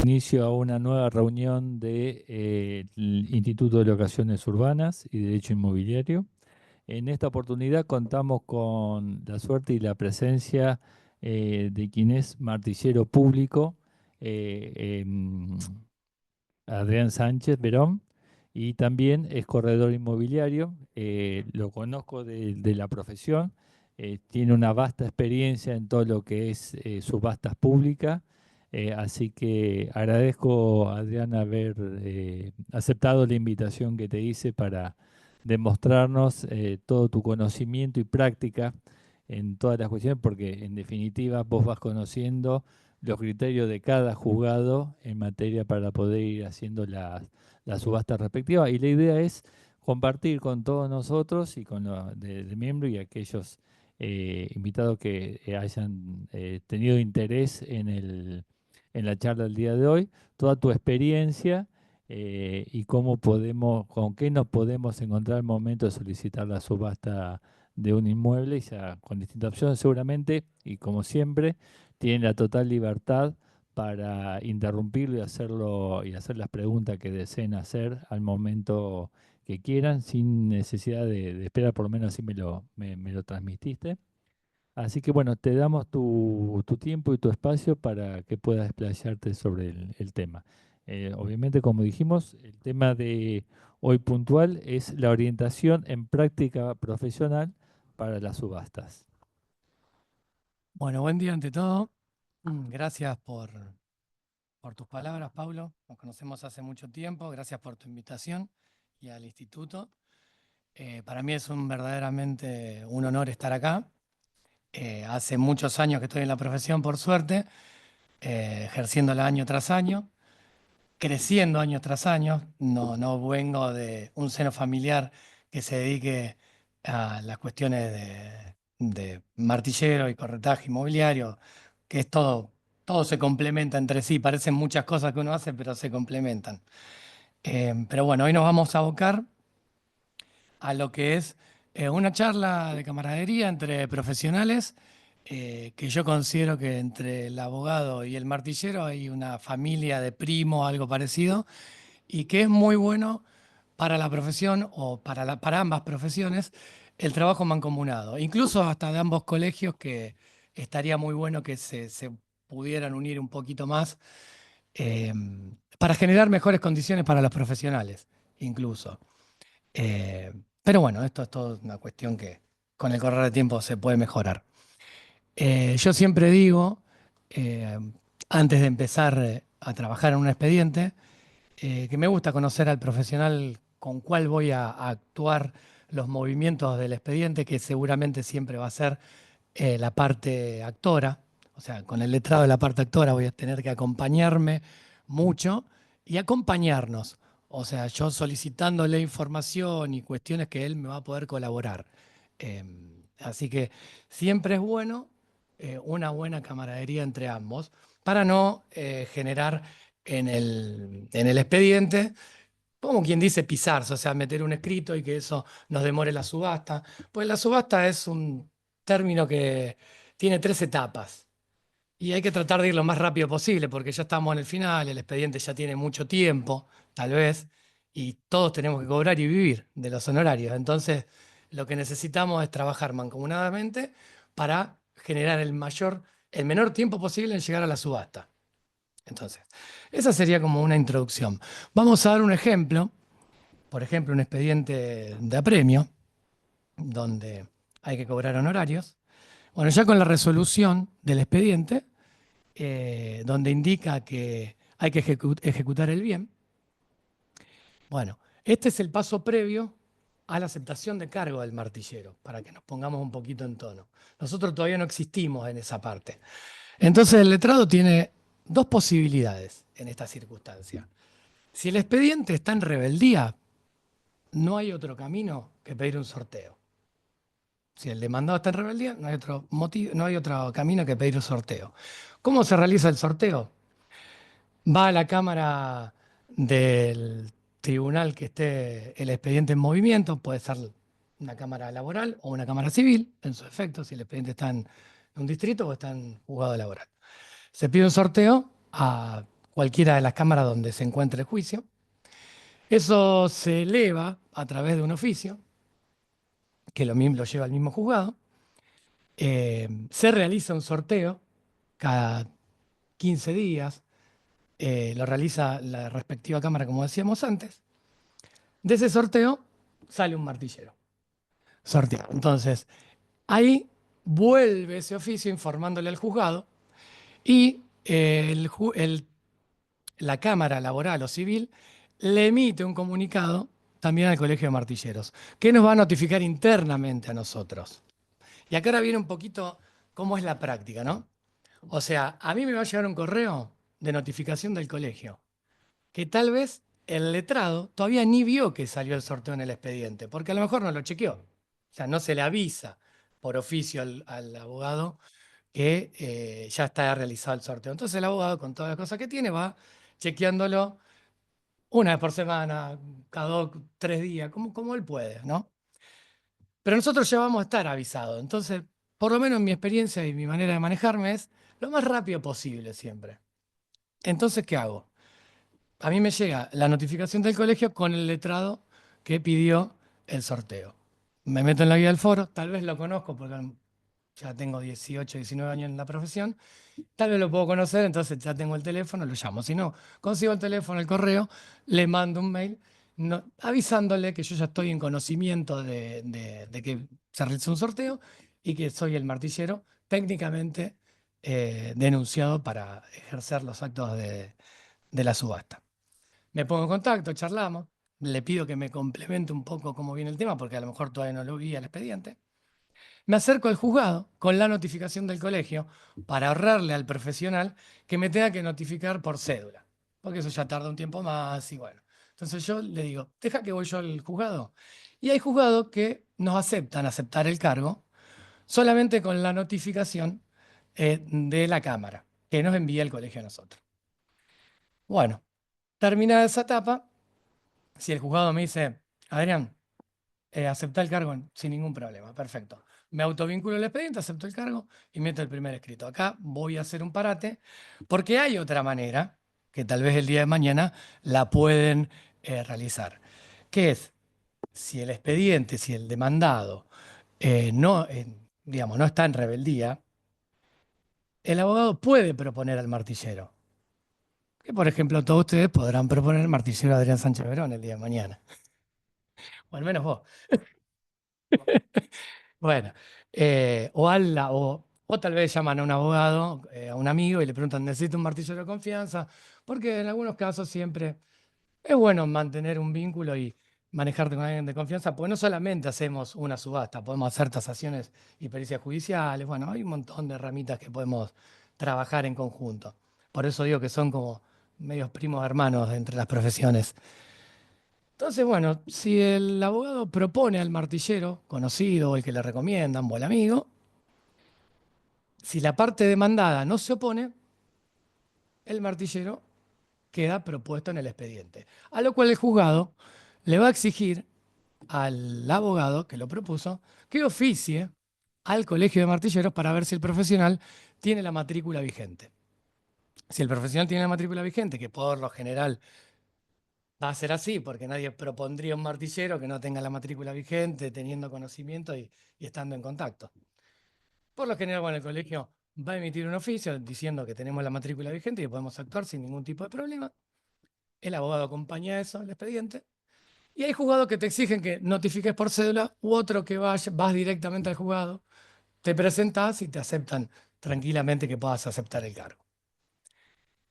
Inicio a una nueva reunión del Instituto de Locaciones Urbanas y Derecho Inmobiliario. En esta oportunidad contamos con la suerte y la presencia de quien es martillero público, Adrián Sánchez Verón, y también es corredor inmobiliario. Lo conozco de la profesión. Tiene una vasta experiencia en todo lo que es subastas públicas. Así que agradezco, Adrián, haber aceptado la invitación que te hice para demostrarnos todo tu conocimiento y práctica en todas las cuestiones, porque en definitiva vos vas conociendo los criterios de cada juzgado en materia para poder ir haciendo las subastas respectivas. Y la idea es compartir con todos nosotros y con los de miembros y aquellos invitados que hayan tenido interés en la charla del día de hoy, toda tu experiencia y cómo podemos, con qué nos podemos encontrar al momento de solicitar la subasta de un inmueble, y ya con distintas opciones seguramente, y como siempre tienen la total libertad para interrumpirlo y hacer las preguntas que deseen hacer al momento que quieran, sin necesidad de esperar. Por lo menos así me lo transmitiste. Así que bueno, te damos tu tiempo y tu espacio para que puedas explayarte sobre el tema. Obviamente, como dijimos, el tema de hoy puntual es la orientación en práctica profesional para las subastas. Bueno, buen día ante todo. Gracias por tus palabras, Paulo. Nos conocemos hace mucho tiempo. Gracias por tu invitación y al instituto. Para mí es verdaderamente un honor estar acá. Hace muchos años que estoy en la profesión, por suerte, ejerciéndola año tras año, creciendo año tras año. No vengo de un seno familiar que se dedique a las cuestiones de martillero y corretaje inmobiliario, que es todo se complementa entre sí. Parecen muchas cosas que uno hace, pero se complementan. Pero bueno, hoy nos vamos a abocar a lo que es una charla de camaradería entre profesionales, que yo considero que entre el abogado y el martillero hay una familia de primos, algo parecido, y que es muy bueno para la profesión o para ambas profesiones el trabajo mancomunado, incluso hasta de ambos colegios, que estaría muy bueno que se pudieran unir un poquito más, eh, para generar mejores condiciones para los profesionales, incluso. Eh, pero bueno, esto es toda una cuestión que con el correr del tiempo se puede mejorar. Yo siempre digo, eh, antes de empezar a trabajar en un expediente, que me gusta conocer al profesional con cuál voy a actuar los movimientos del expediente, que seguramente siempre va a ser la parte actora. O sea, con el letrado de la parte actora voy a tener que acompañarme mucho y acompañarnos. O sea, yo solicitándole información y cuestiones que él me va a poder colaborar. Así que siempre es bueno una buena camaradería entre ambos para no generar en el expediente, como quien dice, pisarse, o sea, meter un escrito y que eso nos demore la subasta. Pues la subasta es un término que tiene 3 etapas y hay que tratar de ir lo más rápido posible porque ya estamos en el final, el expediente ya tiene mucho tiempo, tal vez, y todos tenemos que cobrar y vivir de los honorarios. Entonces, lo que necesitamos es trabajar mancomunadamente para generar el menor tiempo posible en llegar a la subasta. Entonces, esa sería como una introducción. Vamos a dar un ejemplo, por ejemplo, un expediente de apremio, donde hay que cobrar honorarios. Bueno, ya con la resolución del expediente, donde indica que hay que ejecutar el bien. Bueno, este es el paso previo a la aceptación de cargo del martillero, para que nos pongamos un poquito en tono. Nosotros todavía no existimos en esa parte. Entonces, el letrado tiene dos posibilidades en esta circunstancia. Si el expediente está en rebeldía, no hay otro camino que pedir un sorteo. Si el demandado está en rebeldía, no hay otro motivo, no hay otro camino que pedir un sorteo. ¿Cómo se realiza el sorteo? Va a la cámara del tribunal que esté el expediente en movimiento, puede ser una cámara laboral o una cámara civil, en su efecto, si el expediente está en un distrito o está en juzgado laboral. Se pide un sorteo a cualquiera de las cámaras donde se encuentre el juicio. Eso se eleva a través de un oficio, que lo lleva al mismo juzgado. Se realiza un sorteo cada 15 días, lo realiza la respectiva cámara, como decíamos antes. De ese sorteo sale un martillero sorteado. Entonces, ahí vuelve ese oficio informándole al juzgado y la Cámara Laboral o Civil le emite un comunicado también al Colegio de Martilleros, que nos va a notificar internamente a nosotros. Y acá ahora viene un poquito cómo es la práctica, ¿no? O sea, a mí me va a llegar un correo de notificación del colegio, que tal vez el letrado todavía ni vio que salió el sorteo en el expediente, porque a lo mejor no lo chequeó. O sea, no se le avisa por oficio al abogado que ya está realizado el sorteo. Entonces el abogado, con todas las cosas que tiene, va chequeándolo una vez por semana, cada 3 días, como él puede, ¿no? Pero nosotros ya vamos a estar avisados. Entonces, por lo menos en mi experiencia y mi manera de manejarme es lo más rápido posible siempre. Entonces, ¿qué hago? A mí me llega la notificación del colegio con el letrado que pidió el sorteo. Me meto en la guía del foro, tal vez lo conozco porque ya tengo 18, 19 años en la profesión. Tal vez lo puedo conocer, entonces ya tengo el teléfono, lo llamo. Si no, consigo el teléfono, el correo, le mando un mail avisándole que yo ya estoy en conocimiento de que se realizó un sorteo y que soy el martillero técnicamente denunciado para ejercer los actos de la subasta. Me pongo en contacto, charlamos, le pido que me complemente un poco cómo viene el tema, porque a lo mejor todavía no lo vi al expediente. Me acerco al juzgado con la notificación del colegio para ahorrarle al profesional que me tenga que notificar por cédula, porque eso ya tarda un tiempo más y bueno. Entonces yo le digo, deja que voy yo al juzgado. Y hay juzgados que nos aceptan aceptar el cargo solamente con la notificación de la Cámara, que nos envía el colegio a nosotros. Bueno, terminada esa etapa, si el juzgado me dice, Adrián, aceptar el cargo sin ningún problema, perfecto. Me autovinculo el expediente, acepto el cargo y meto el primer escrito. Acá voy a hacer un parate porque hay otra manera que tal vez el día de mañana la pueden realizar, que es si el expediente, si el demandado no, digamos, no está en rebeldía, el abogado puede proponer al martillero. Que por ejemplo todos ustedes podrán proponer al martillero Adrián Sánchez Verón el día de mañana. O al menos vos. Bueno, o tal vez llaman a un abogado, a un amigo y le preguntan, ¿necesito un martillo de confianza? Porque en algunos casos siempre es bueno mantener un vínculo y manejarte con alguien de confianza, porque no solamente hacemos una subasta, podemos hacer tasaciones y pericias judiciales, bueno, hay un montón de ramitas que podemos trabajar en conjunto. Por eso digo que son como medios primos hermanos entre las profesiones. Entonces, bueno, si el abogado propone al martillero, conocido o el que le recomiendan, o el amigo, si la parte demandada no se opone, el martillero queda propuesto en el expediente. A lo cual el juzgado le va a exigir al abogado que lo propuso que oficie al colegio de martilleros para ver si el profesional tiene la matrícula vigente. Si el profesional tiene la matrícula vigente, que por lo general va a ser así, porque nadie propondría un martillero que no tenga la matrícula vigente, teniendo conocimiento y estando en contacto. Por lo general, bueno, el colegio va a emitir un oficio diciendo que tenemos la matrícula vigente y que podemos actuar sin ningún tipo de problema. El abogado acompaña eso, el expediente. Y hay juzgados que te exigen que notifiques por cédula u otro que vas directamente al juzgado, te presentas y te aceptan tranquilamente que puedas aceptar el cargo.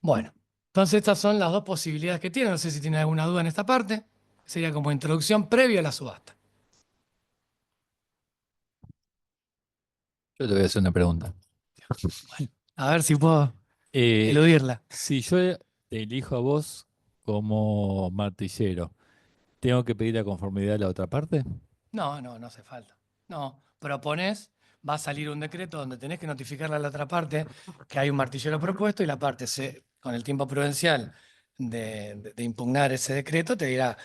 Bueno, entonces estas son las dos posibilidades que tienen. No sé si tienen alguna duda en esta parte. Sería como introducción previa a la subasta. Yo te voy a hacer una pregunta. Bueno, a ver si puedo Eh, eludirla. si yo te elijo a vos como martillero, ¿tengo que pedir la conformidad de la otra parte? No, no, no hace falta. No, propones, va a salir un decreto donde tenés que notificarle a la otra parte que hay un martillero propuesto y la parte, con el tiempo prudencial de impugnar ese decreto, te dirá,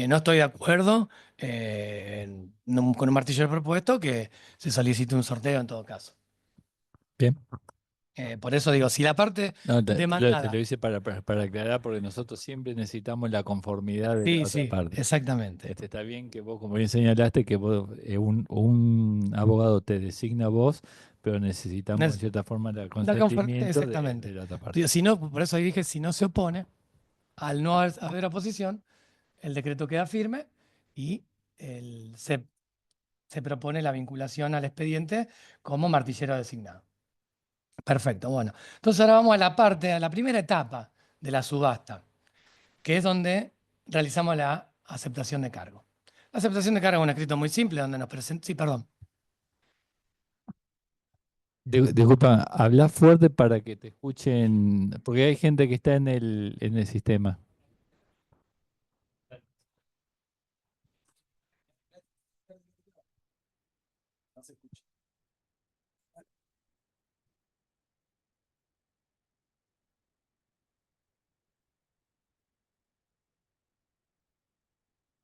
no estoy de acuerdo con un martillero propuesto, que se solicite un sorteo en todo caso. Bien. Por eso digo, si la parte No, te demandada. lo hice para aclarar, porque nosotros siempre necesitamos la conformidad de la Sí, otra sí, parte. exactamente. Está bien que vos, como bien señalaste, que vos, un abogado te designa a vos, pero necesitamos en Nes- cierta forma el consentimiento de Exactamente. la otra parte. Digo, si no, por eso ahí dije, si no se opone, al no haber oposición, el decreto queda firme y se propone la vinculación al expediente como martillero designado. Perfecto, bueno. Entonces ahora vamos a la primera etapa de la subasta, que es donde realizamos la aceptación de cargo. La aceptación de cargo es un escrito muy simple donde nos presenta. Sí, perdón. Disculpa, habla fuerte para que te escuchen, porque hay gente que está en el sistema.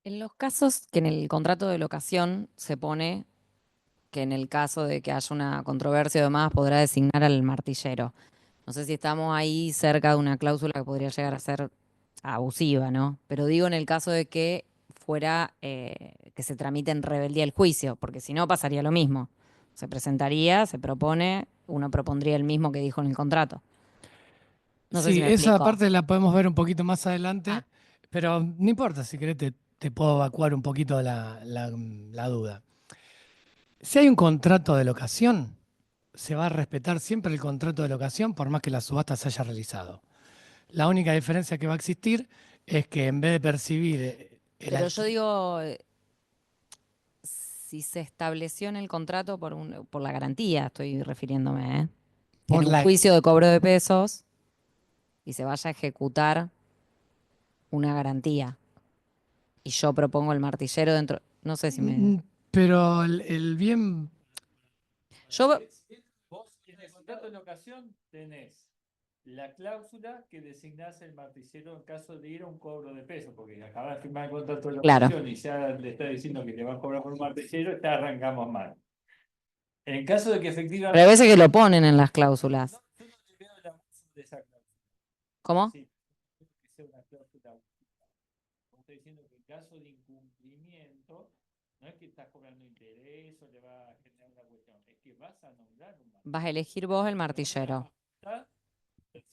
En los casos que en el contrato de locación se pone que en el caso de que haya una controversia o demás podrá designar al martillero. No sé si estamos ahí cerca de una cláusula que podría llegar a ser abusiva, ¿no? Pero digo en el caso de que fuera que se tramite en rebeldía el juicio, porque si no pasaría lo mismo. Se presentaría, se propone, uno propondría el mismo que dijo en el contrato. No sé si Sí, me esa explico. parte la podemos ver un poquito más adelante, Ah, pero no importa, si querés te puedo evacuar un poquito la duda. Si hay un contrato de locación, se va a respetar siempre el contrato de locación por más que la subasta se haya realizado. La única diferencia que va a existir es que en vez de percibir pero yo digo, si se estableció en el contrato por la garantía, estoy refiriéndome, ¿eh? Que por en un la... juicio de cobro de pesos y se vaya a ejecutar una garantía y yo propongo el martillero dentro, no sé si me... Pero el bien... Yo, Vos en el contrato de locación tenés la cláusula que designás el martillero en caso de ir a un cobro de peso, porque acabas de firmar el contrato de claro, locación y ya le está diciendo que te va a cobrar por un martillero, ya arrancamos mal. En caso de que pero hay efectivamente... veces que lo ponen en las cláusulas. No, yo no le veo la base de esa cláusula. ¿Cómo? Sí, que sea una cláusula. Vos estás diciendo que en caso de incumplimiento, no es que estás cobrando interés o le va a generar una cuestión, es que vas a nombrar un Vas a martillero. elegir vos el De manera martillero. facultad,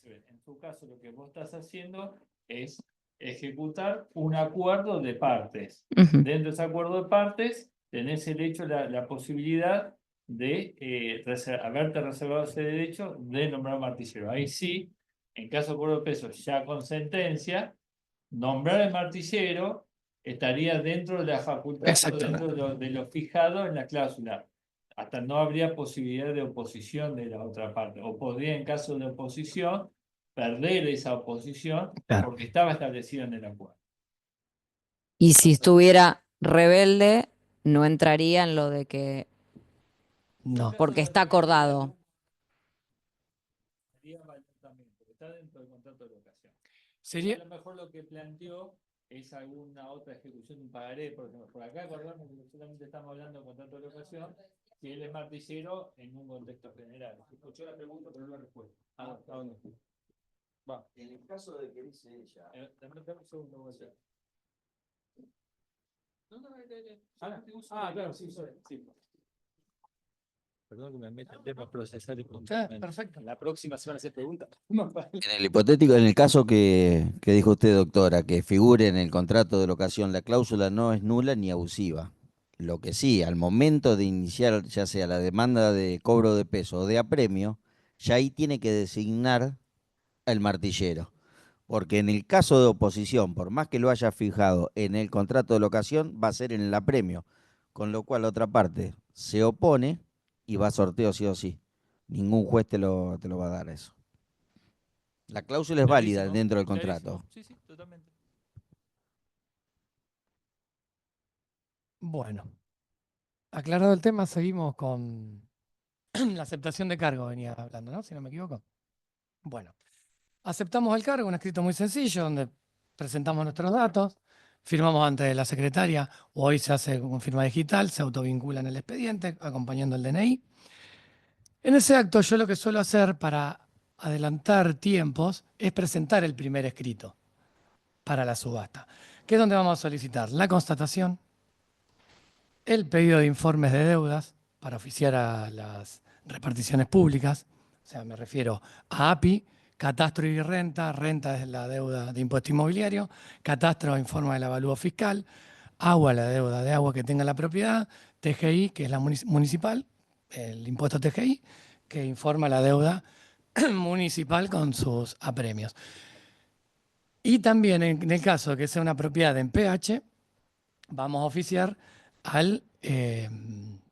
en tu caso, lo que vos estás haciendo es ejecutar un acuerdo de partes. Ujú. Dentro de ese acuerdo de partes, tenés el hecho, la posibilidad de haberte reservado ese derecho de nombrar martillero. Ahí sí, en caso de acuerdo de peso, ya con sentencia, nombrar el martillero estaría dentro de la facultad o dentro Exactamente. de lo fijado en la cláusula. Hasta no habría posibilidad de oposición de la otra parte, o podría, en caso de oposición, perder esa oposición Claro. porque estaba establecido en el acuerdo. Y si estuviera rebelde, no entraría en lo de que, No. porque está acordado. Sería válido también, porque está dentro del contrato de locación. Y a Sería... lo mejor lo que planteó es alguna otra ejecución de un pagaré, por ejemplo. Por acá acordamos que solamente estamos hablando de contrato de locación, si él es martillero en un contexto general. Escuchó la pregunta, pero no la respuesta. ¿A dónde? Va. En el caso de que dice ella, Dame un segundo, voy a hacer. No, no, claro, sí, sí. Perdón que me meta en temas procesales. perfecto. La próxima se van a hacer preguntas. en el hipotético, en el caso que dijo usted, doctora, que figure en el contrato de locación, la cláusula no es nula ni abusiva. Lo que sí, al momento de iniciar, ya sea la demanda de cobro de peso o de apremio, ya ahí tiene que designar al martillero. Porque en el caso de oposición, por más que lo haya fijado en el contrato de locación, va a ser en el apremio. Con lo cual la otra parte se opone y va a sorteo sí o sí. Ningún juez te lo va a dar eso. La cláusula es válida Clarísimo, dentro del clarísimo. contrato. Sí, sí, totalmente. Bueno, aclarado el tema, seguimos con la aceptación de cargo, venía hablando, ¿no? Si no me equivoco. Bueno, aceptamos el cargo, un escrito muy sencillo donde presentamos nuestros datos, firmamos ante la secretaria, o hoy se hace con firma digital, se autovincula en el expediente, acompañando el DNI. En ese acto yo lo que suelo hacer para adelantar tiempos es presentar el primer escrito para la subasta, que es donde vamos a solicitar la constatación, el pedido de informes de deudas para oficiar a las reparticiones públicas, o sea, me refiero a API, catastro y renta, renta es la deuda de impuesto inmobiliario, catastro informa del avalúo fiscal, agua, la deuda de agua que tenga la propiedad, TGI, que es la municipal, el impuesto TGI, que informa la deuda municipal con sus apremios. Y también en el caso de que sea una propiedad en PH, vamos a oficiar al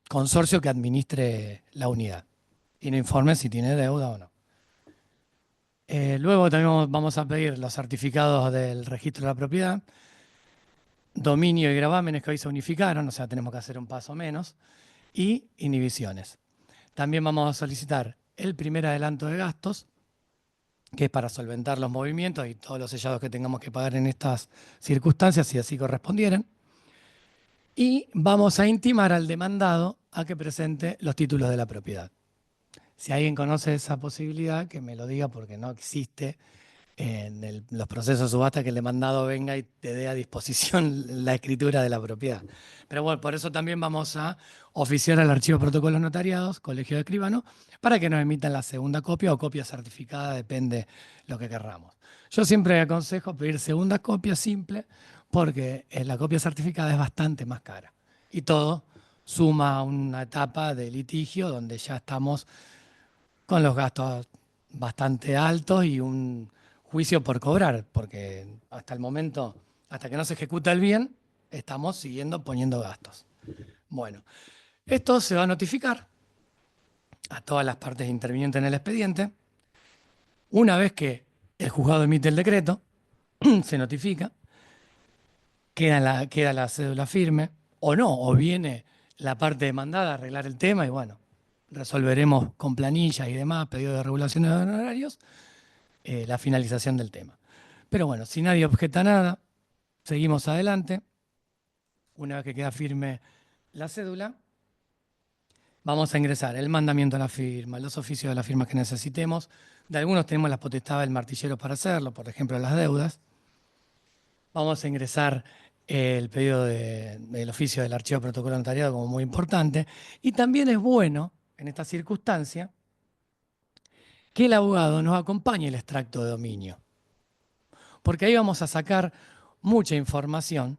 consorcio que administre la unidad y nos informe si tiene deuda o no. Luego también vamos a pedir los certificados del registro de la propiedad, dominio y gravámenes que hoy se unificaron, o sea, tenemos que hacer un paso menos, y inhibiciones. También vamos a solicitar el primer adelanto de gastos, que es para solventar los movimientos y todos los sellados que tengamos que pagar en estas circunstancias, si así correspondieran. Y vamos a intimar al demandado a que presente los títulos de la propiedad. Si alguien conoce esa posibilidad, que me lo diga, porque no existe en los procesos de subasta que el demandado venga y te dé a disposición la escritura de la propiedad. Pero bueno, por eso también vamos a oficiar al archivo de protocolos notariados, Colegio de Escribanos, para que nos emitan la segunda copia o copia certificada, depende lo que querramos. Yo siempre aconsejo pedir segunda copia simple, porque la copia certificada es bastante más cara. Y todo suma a una etapa de litigio donde ya estamos con los gastos bastante altos y un juicio por cobrar, porque hasta el momento, hasta que no se ejecuta el bien, estamos siguiendo poniendo gastos. Bueno, esto se va a notificar a todas las partes intervinientes en el expediente. Una vez que el juzgado emite el decreto, se notifica, queda la cédula firme, o no, o viene la parte demandada a arreglar el tema y bueno, resolveremos con planillas y demás, pedido de regulación de honorarios, la finalización del tema. Pero bueno, si nadie objeta nada, seguimos adelante. Una vez que queda firme la cédula, vamos a ingresar el mandamiento a la firma, los oficios de las firmas que necesitemos. De algunos tenemos la potestad del martillero para hacerlo, por ejemplo, las deudas. Vamos a ingresar el pedido del oficio del archivo de protocolo notariado como muy importante. Y también es bueno, en esta circunstancia, que el abogado nos acompañe el extracto de dominio. Porque ahí vamos a sacar mucha información,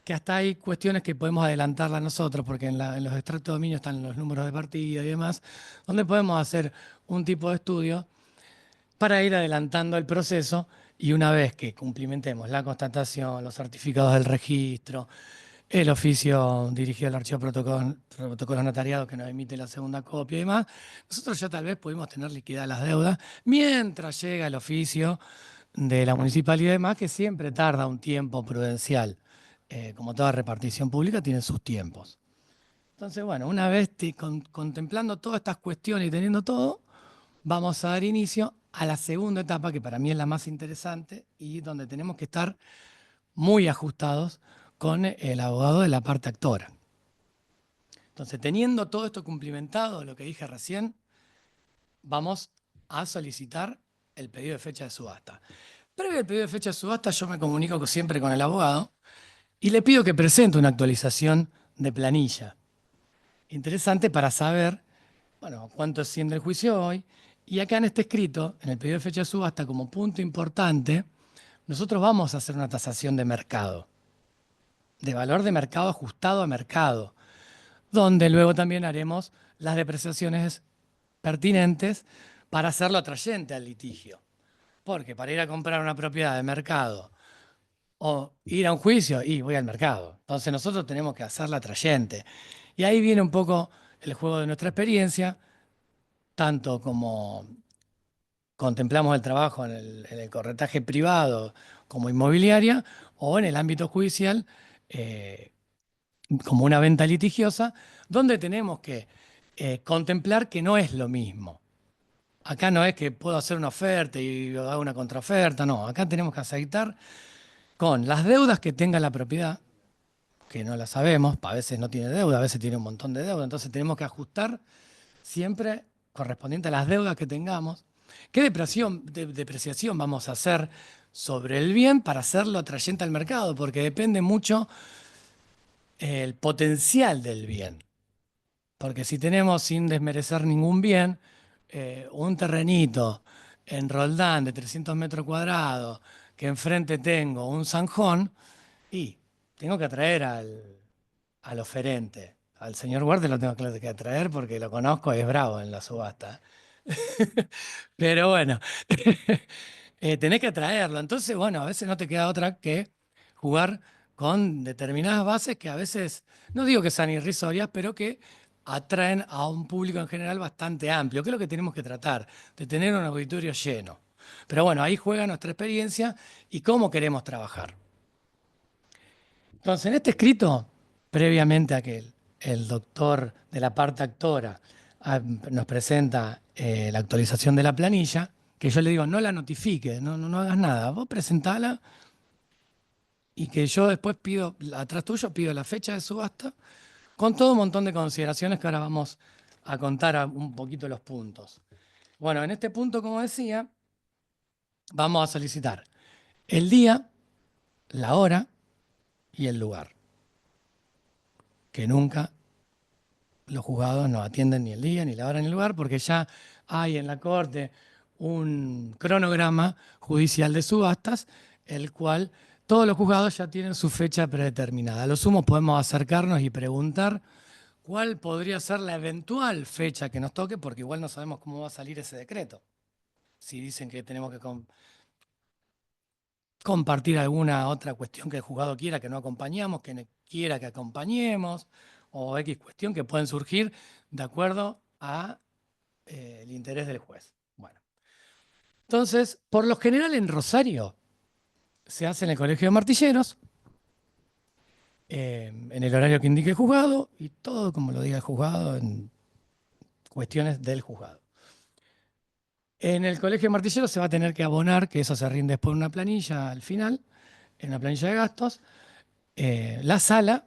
que hasta hay cuestiones que podemos adelantarla nosotros, porque en los extractos de dominio están los números de partida y demás, donde podemos hacer un tipo de estudio para ir adelantando el proceso y una vez que cumplimentemos la constatación, los certificados del registro, el oficio dirigido al archivo protocolo notariado que nos emite la segunda copia y demás, nosotros ya tal vez pudimos tener liquidadas las deudas mientras llega el oficio de la municipalidad y demás, que siempre tarda un tiempo prudencial. Como toda repartición pública, tiene sus tiempos. Entonces, bueno, una vez contemplando todas estas cuestiones y teniendo todo, vamos a dar inicio a la segunda etapa, que para mí es la más interesante y donde tenemos que estar muy ajustados con el abogado de la parte actora. Entonces, teniendo todo esto cumplimentado, lo que dije recién, vamos a solicitar el pedido de fecha de subasta. Previo al pedido de fecha de subasta, yo me comunico siempre con el abogado y le pido que presente una actualización de planilla. Interesante para saber, bueno, cuánto asciende el juicio hoy. Y acá en este escrito, en el pedido de fecha de subasta, como punto importante, nosotros vamos a hacer una tasación de mercado, de valor de mercado ajustado a mercado, donde luego también haremos las depreciaciones pertinentes para hacerlo atrayente al litigio. Porque para ir a comprar una propiedad de mercado o ir a un juicio, y voy al mercado. Entonces nosotros tenemos que hacerla atrayente. Y ahí viene un poco el juego de nuestra experiencia, tanto como contemplamos el trabajo en el corretaje privado como inmobiliaria o en el ámbito judicial como una venta litigiosa, donde tenemos que contemplar que no es lo mismo. Acá no es que puedo hacer una oferta y hago una contraoferta, no. Acá tenemos que aceitar con las deudas que tenga la propiedad, que no las sabemos, a veces no tiene deuda, a veces tiene un montón de deuda, entonces tenemos que ajustar siempre correspondiente a las deudas que tengamos, qué depreciación vamos a hacer sobre el bien para hacerlo atrayente al mercado, porque depende mucho el potencial del bien. Porque si tenemos, sin desmerecer ningún bien, un terrenito en Roldán de 300 metros cuadrados, que enfrente tengo un zanjón, y tengo que atraer al oferente. Al señor Huerta lo tengo que atraer porque lo conozco y es bravo en la subasta. Pero bueno, tenés que atraerlo. Entonces, bueno, a veces no te queda otra que jugar con determinadas bases que a veces, no digo que sean irrisorias, pero que atraen a un público en general bastante amplio, que es lo que tenemos que tratar, de tener un auditorio lleno. Pero bueno, ahí juega nuestra experiencia y cómo queremos trabajar. Entonces, en este escrito, previamente a que el doctor de la parte actora nos presenta la actualización de la planilla, que yo le digo, no la notifique, no hagas nada, vos presentala y que yo después pido, atrás tuyo, pido la fecha de subasta con todo un montón de consideraciones que ahora vamos a contar un poquito los puntos. Bueno, en este punto, como decía, vamos a solicitar el día, la hora y el lugar, que nunca los juzgados no atienden ni el día, ni la hora, ni el lugar, porque ya hay en la Corte un cronograma judicial de subastas, el cual todos los juzgados ya tienen su fecha predeterminada. A lo sumo podemos acercarnos y preguntar cuál podría ser la eventual fecha que nos toque, porque igual no sabemos cómo va a salir ese decreto. Si dicen que tenemos que compartir alguna otra cuestión que el juzgado quiera que no acompañamos, que quiera que acompañemos, o X cuestión que pueden surgir de acuerdo a el interés del juez. Bueno, entonces, por lo general en Rosario se hace en el Colegio de Martilleros, en el horario que indique el juzgado, y todo como lo diga el juzgado en cuestiones del juzgado. En el Colegio de Martilleros se va a tener que abonar, que eso se rinde después en una planilla al final, en una planilla de gastos, la sala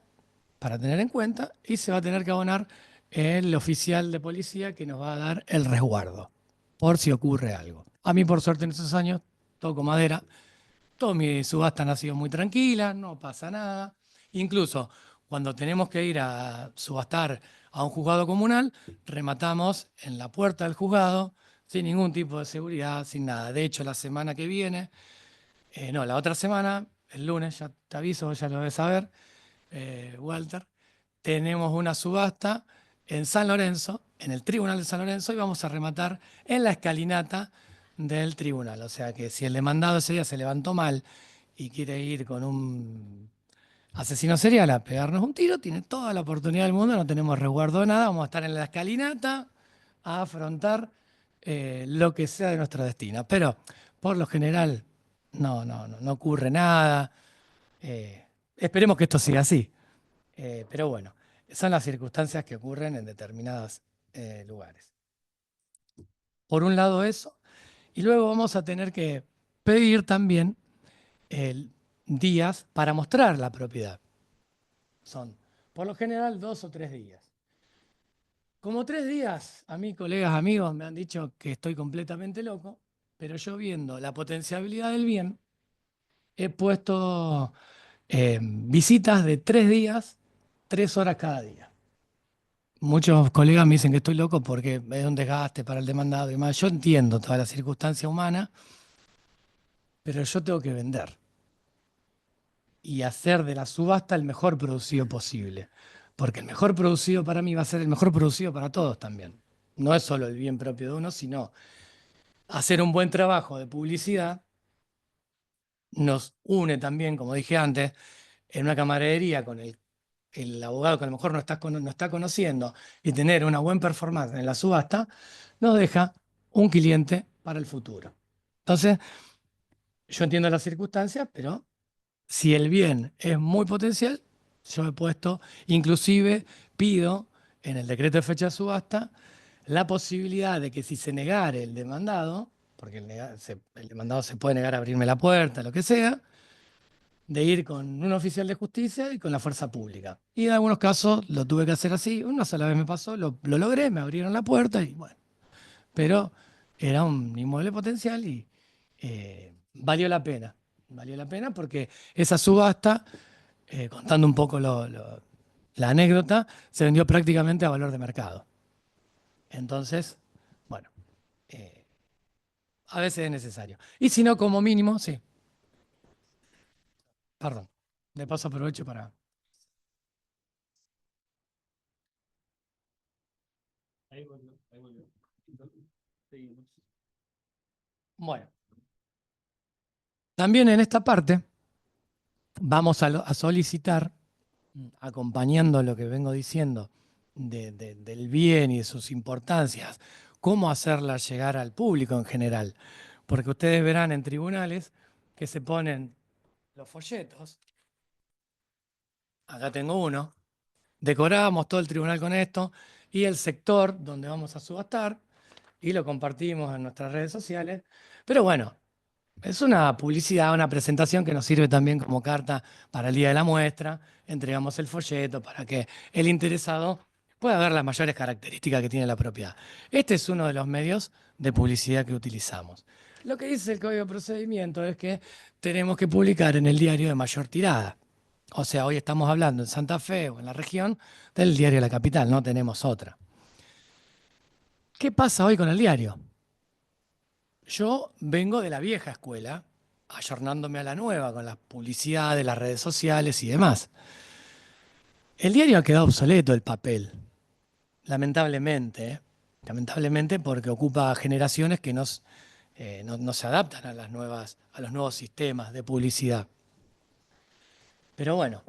para tener en cuenta, y se va a tener que abonar el oficial de policía que nos va a dar el resguardo, por si ocurre algo. A mí, por suerte, en esos años, toco madera, todas mis subastas han sido muy tranquilas, no pasa nada. Incluso cuando tenemos que ir a subastar a un juzgado comunal, rematamos en la puerta del juzgado, sin ningún tipo de seguridad, sin nada. De hecho, la semana que viene, la otra semana, el lunes, ya te aviso, ya lo debes saber, Walter, tenemos una subasta en San Lorenzo, en el Tribunal de San Lorenzo, y vamos a rematar en la escalinata del tribunal. O sea que si el demandado ese día se levantó mal y quiere ir con un asesino serial a pegarnos un tiro, tiene toda la oportunidad del mundo, no tenemos resguardo de nada, vamos a estar en la escalinata a afrontar lo que sea de nuestro destino. Pero por lo general no ocurre nada. Esperemos que esto siga así. Pero bueno, son las circunstancias que ocurren en determinados lugares. Por un lado eso, y luego vamos a tener que pedir también días para mostrar la propiedad. Son, por lo general, 2 o 3 días. Como 3 días, a mí, colegas, amigos, me han dicho que estoy completamente loco, pero yo viendo la potenciabilidad del bien, he puesto visitas de 3 días, 3 horas cada día. Muchos colegas me dicen que estoy loco porque es un desgaste para el demandado y demás. Yo entiendo toda la circunstancia humana, pero yo tengo que vender y hacer de la subasta el mejor producido posible. Porque el mejor producido para mí va a ser el mejor producido para todos también. No es solo el bien propio de uno, sino hacer un buen trabajo de publicidad nos une también, como dije antes, en una camaradería con el abogado que a lo mejor no está conociendo, y tener una buena performance en la subasta, nos deja un cliente para el futuro. Entonces, yo entiendo las circunstancias, pero si el bien es muy potencial, yo he puesto, inclusive pido en el decreto de fecha de subasta, la posibilidad de que si se negare el demandado, porque el demandado se puede negar a abrirme la puerta, lo que sea, de ir con un oficial de justicia y con la fuerza pública. Y en algunos casos lo tuve que hacer así, una sola vez me pasó, lo logré, me abrieron la puerta y bueno, pero era un inmueble potencial y valió la pena. Valió la pena porque esa subasta, contando un poco la anécdota, se vendió prácticamente a valor de mercado. Entonces, bueno, a veces es necesario. Y si no, como mínimo, sí. Perdón, de paso aprovecho para... Ahí volvió, ahí volvió. Seguimos. Bueno, también en esta parte vamos a solicitar, acompañando lo que vengo diciendo del bien y de sus importancias, cómo hacerla llegar al público en general. Porque ustedes verán en tribunales que se ponen los folletos. Acá tengo uno. Decoramos todo el tribunal con esto y el sector donde vamos a subastar y lo compartimos en nuestras redes sociales. Pero bueno, es una publicidad, una presentación que nos sirve también como carta para el día de la muestra. Entregamos el folleto para que el interesado pueda ver las mayores características que tiene la propiedad. Este es uno de los medios de publicidad que utilizamos. Lo que dice el Código de Procedimiento es que tenemos que publicar en el diario de mayor tirada. O sea, hoy estamos hablando en Santa Fe o en la región del diario de la capital, no tenemos otra. ¿Qué pasa hoy con el diario? Yo vengo de la vieja escuela, ayornándome a la nueva con la publicidad de las redes sociales y demás. El diario ha quedado obsoleto, el papel, lamentablemente, ¿eh? Lamentablemente porque ocupa generaciones que no se adaptan a los nuevos sistemas de publicidad. Pero bueno,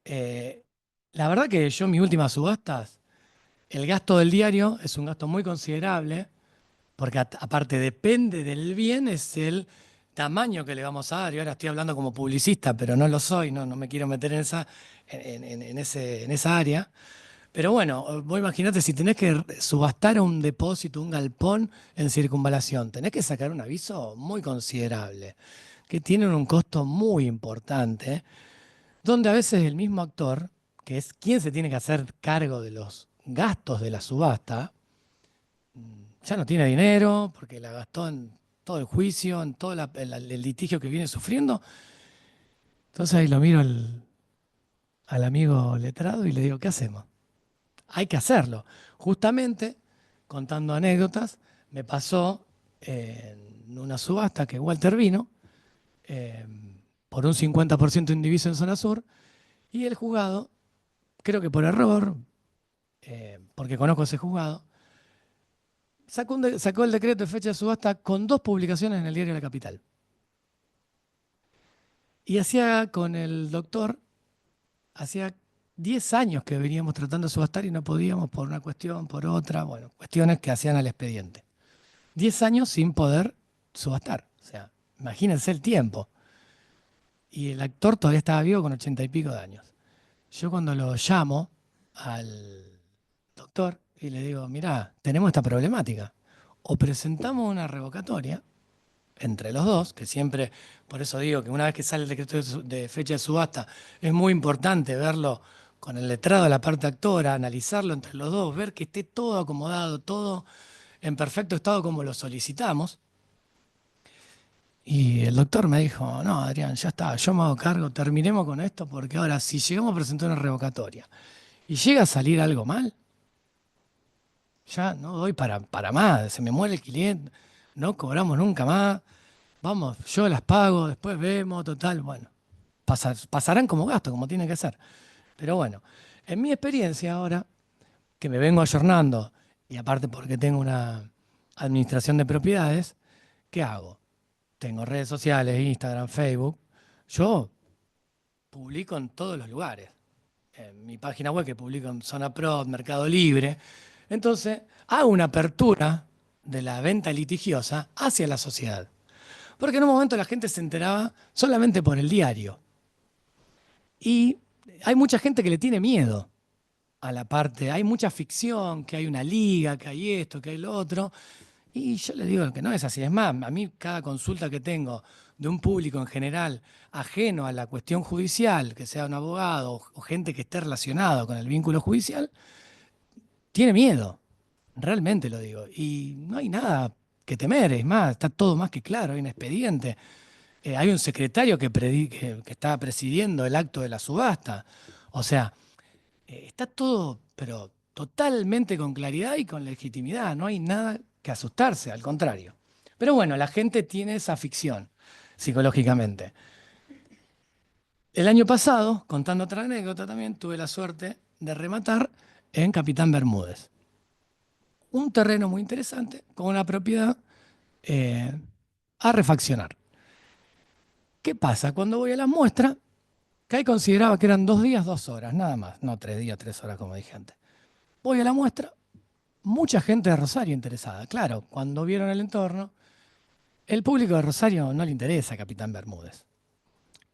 la verdad que yo en mis últimas subastas, el gasto del diario es un gasto muy considerable, porque aparte depende del bien, es el tamaño que le vamos a dar. Y ahora estoy hablando como publicista, pero no lo soy, no me quiero meter en esa área. Pero bueno, vos imaginate si tenés que subastar un depósito, un galpón en circunvalación, tenés que sacar un aviso muy considerable, que tiene un costo muy importante, donde a veces el mismo actor, que es quien se tiene que hacer cargo de los gastos de la subasta, ya no tiene dinero porque la gastó en todo el juicio, en todo el litigio que viene sufriendo. Entonces ahí lo miro al amigo letrado y le digo, ¿qué hacemos? Hay que hacerlo. Justamente, contando anécdotas, me pasó en una subasta que Walter vino eh, por un 50% indiviso en zona sur y el juzgado, creo que por error, porque conozco ese juzgado, sacó el decreto de fecha de subasta con 2 publicaciones en el diario de la capital. Y hacía con el doctor, hacía 10 años que veníamos tratando de subastar y no podíamos por una cuestión, por otra, bueno, cuestiones que hacían al expediente. 10 años sin poder subastar. O sea, imagínense el tiempo. Y el actor todavía estaba vivo con 80 y pico de años. Yo cuando lo llamo al doctor y le digo, mirá, tenemos esta problemática. O presentamos una revocatoria entre los dos, que siempre, por eso digo que una vez que sale el decreto de fecha de subasta, es muy importante verlo con el letrado de la parte actora, analizarlo entre los dos, ver que esté todo acomodado, todo en perfecto estado como lo solicitamos. Y el doctor me dijo, no, Adrián, ya está, yo me hago cargo, terminemos con esto, porque ahora si llegamos a presentar una revocatoria y llega a salir algo mal, ya no doy para más, se me muere el cliente, no cobramos nunca más. Vamos, yo las pago, después vemos, total, bueno, pasarán como gasto, como tiene que ser. Pero bueno, en mi experiencia ahora, que me vengo ayornando, y aparte porque tengo una administración de propiedades, ¿qué hago? Tengo redes sociales, Instagram, Facebook. Yo publico en todos los lugares. En mi página web que publico en Zona Pro, Mercado Libre. Entonces, hago una apertura de la venta litigiosa hacia la sociedad. Porque en un momento la gente se enteraba solamente por el diario. Y hay mucha gente que le tiene miedo a la parte, hay mucha ficción, que hay una liga, que hay esto, que hay lo otro. Y yo le digo que no es así. Es más, a mí cada consulta que tengo de un público en general ajeno a la cuestión judicial, que sea un abogado o gente que esté relacionado con el vínculo judicial, tiene miedo. Realmente lo digo. Y no hay nada que temer, es más, está todo más que claro, hay un expediente. Hay un secretario que está presidiendo el acto de la subasta. O sea, está todo, pero totalmente con claridad y con legitimidad. No hay nada que asustarse, al contrario. Pero bueno, la gente tiene esa ficción psicológicamente. El año pasado, contando otra anécdota también, tuve la suerte de rematar en Capitán Bermúdez. Un terreno muy interesante con una propiedad eh, a refaccionar. ¿Qué pasa? Cuando voy a la muestra, que ahí consideraba que eran 2 días, 2 horas, nada más, no 3 días, 3 horas como dije antes. Voy a la muestra, mucha gente de Rosario interesada. Claro, cuando vieron el entorno, el público de Rosario no le interesa Capitán Bermúdez.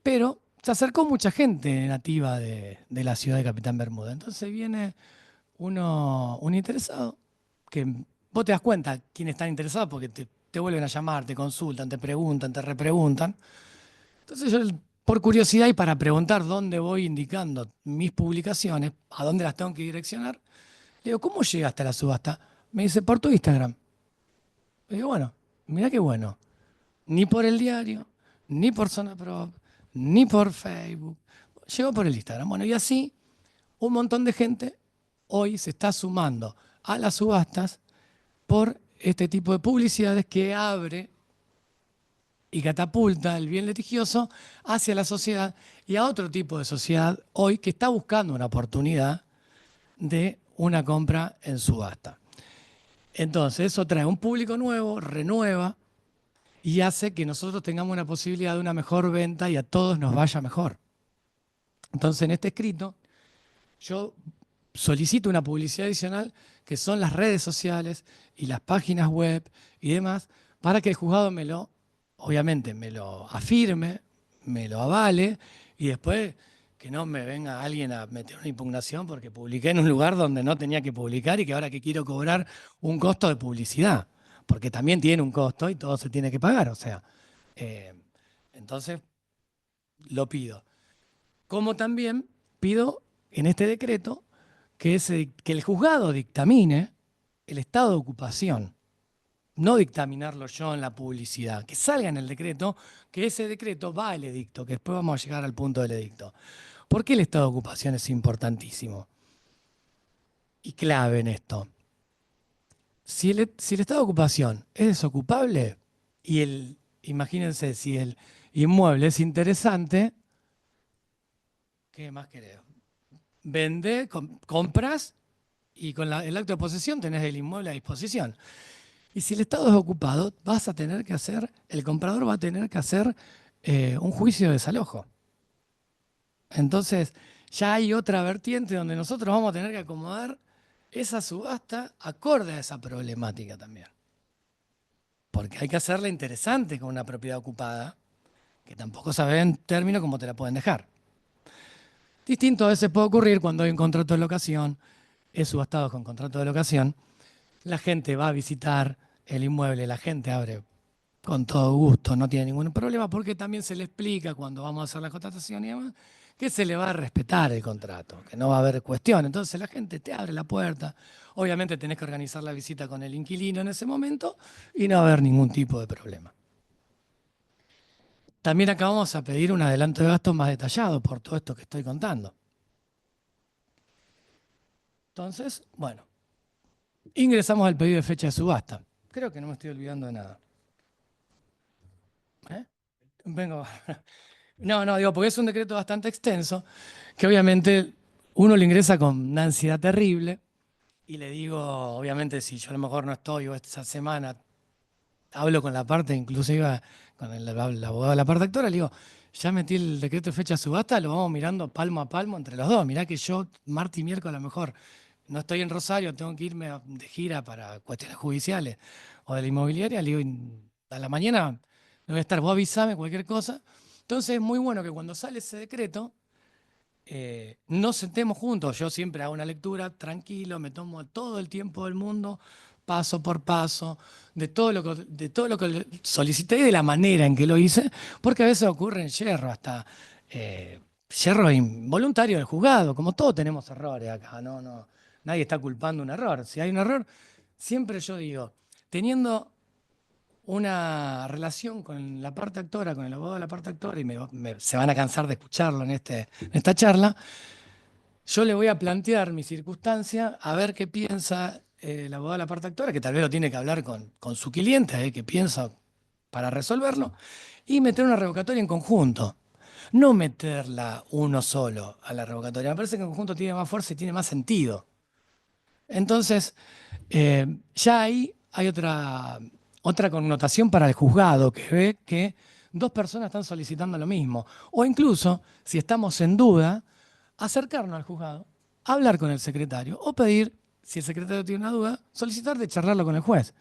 Pero se acercó mucha gente nativa de la ciudad de Capitán Bermúdez. Entonces viene un interesado, que vos te das cuenta quién está interesado porque te vuelven a llamar, te consultan, te preguntan, te repreguntan. Entonces yo, por curiosidad y para preguntar dónde voy indicando mis publicaciones, a dónde las tengo que direccionar, le digo, ¿cómo llegaste a la subasta? Me dice, por tu Instagram. Le digo, bueno, mirá qué bueno. Ni por el diario, ni por Zona Prop, ni por Facebook. Llegó por el Instagram. Bueno, y así un montón de gente hoy se está sumando a las subastas por este tipo de publicidades que abre y catapulta el bien litigioso hacia la sociedad y a otro tipo de sociedad hoy que está buscando una oportunidad de una compra en subasta. Entonces eso trae un público nuevo, renueva y hace que nosotros tengamos una posibilidad de una mejor venta y a todos nos vaya mejor. Entonces en este escrito yo solicito una publicidad adicional que son las redes sociales y las páginas web y demás para que el juzgado obviamente me lo afirme, me lo avale y después que no me venga alguien a meter una impugnación porque publiqué en un lugar donde no tenía que publicar y que ahora que quiero cobrar un costo de publicidad, porque también tiene un costo y todo se tiene que pagar, o sea, entonces lo pido. Como también pido en este decreto que el juzgado dictamine el estado de ocupación, no dictaminarlo yo en la publicidad, que salga en el decreto, que ese decreto va al edicto, que después vamos a llegar al punto del edicto. ¿Por qué el estado de ocupación es importantísimo? Y clave en esto. Si el estado de ocupación es desocupable y imagínense, si el inmueble es interesante, ¿qué más querés? Vende, compras y con el acto de posesión tenés el inmueble a disposición. Y si el estado es ocupado, el comprador va a tener que hacer un juicio de desalojo. Entonces, ya hay otra vertiente donde nosotros vamos a tener que acomodar esa subasta acorde a esa problemática también. Porque hay que hacerla interesante con una propiedad ocupada, que tampoco sabes en términos cómo te la pueden dejar. Distinto a veces puede ocurrir cuando hay un contrato de locación, es subastado con contrato de locación, la gente va a visitar el inmueble, la gente abre con todo gusto, no tiene ningún problema, porque también se le explica cuando vamos a hacer la contratación y demás, que se le va a respetar el contrato, que no va a haber cuestión. Entonces la gente te abre la puerta. Obviamente tenés que organizar la visita con el inquilino en ese momento y no va a haber ningún tipo de problema. También acá vamos a pedir un adelanto de gastos más detallado por todo esto que estoy contando. Entonces, bueno, ingresamos al pedido de fecha de subasta. Creo que no me estoy olvidando de nada. Vengo. No, digo, porque es un decreto bastante extenso, que obviamente uno lo ingresa con una ansiedad terrible, y le digo, obviamente, si yo a lo mejor no estoy o esta semana hablo con la parte, inclusive con el abogado de la parte actora, le digo, ya metí el decreto de fecha de subasta, lo vamos mirando palmo a palmo entre los dos. Mirá que yo, martes y miércoles, a lo mejor no estoy en Rosario, tengo que irme de gira para cuestiones judiciales o de la inmobiliaria, le digo, a la mañana no voy a estar, vos avisame cualquier cosa. Entonces es muy bueno que cuando sale ese decreto, nos sentemos juntos. Yo siempre hago una lectura tranquilo, me tomo todo el tiempo del mundo, paso por paso, de todo lo que solicité y de la manera en que lo hice, porque a veces ocurren yerros, hasta yerros involuntarios del juzgado, como todos tenemos errores acá, nadie está culpando un error. Si hay un error, siempre yo digo, teniendo una relación con la parte actora, con el abogado de la parte actora, y se van a cansar de escucharlo en esta charla, yo le voy a plantear mi circunstancia, a ver qué piensa el abogado de la parte actora, que tal vez lo tiene que hablar con su cliente, a ver qué piensa para resolverlo, y meter una revocatoria en conjunto. No meterla uno solo a la revocatoria. Me parece que en conjunto tiene más fuerza y tiene más sentido. Entonces, ya ahí hay otra connotación para el juzgado, que ve que dos personas están solicitando lo mismo. O incluso, si estamos en duda, acercarnos al juzgado, hablar con el secretario o pedir, si el secretario tiene una duda, solicitar de charlarlo con el juez.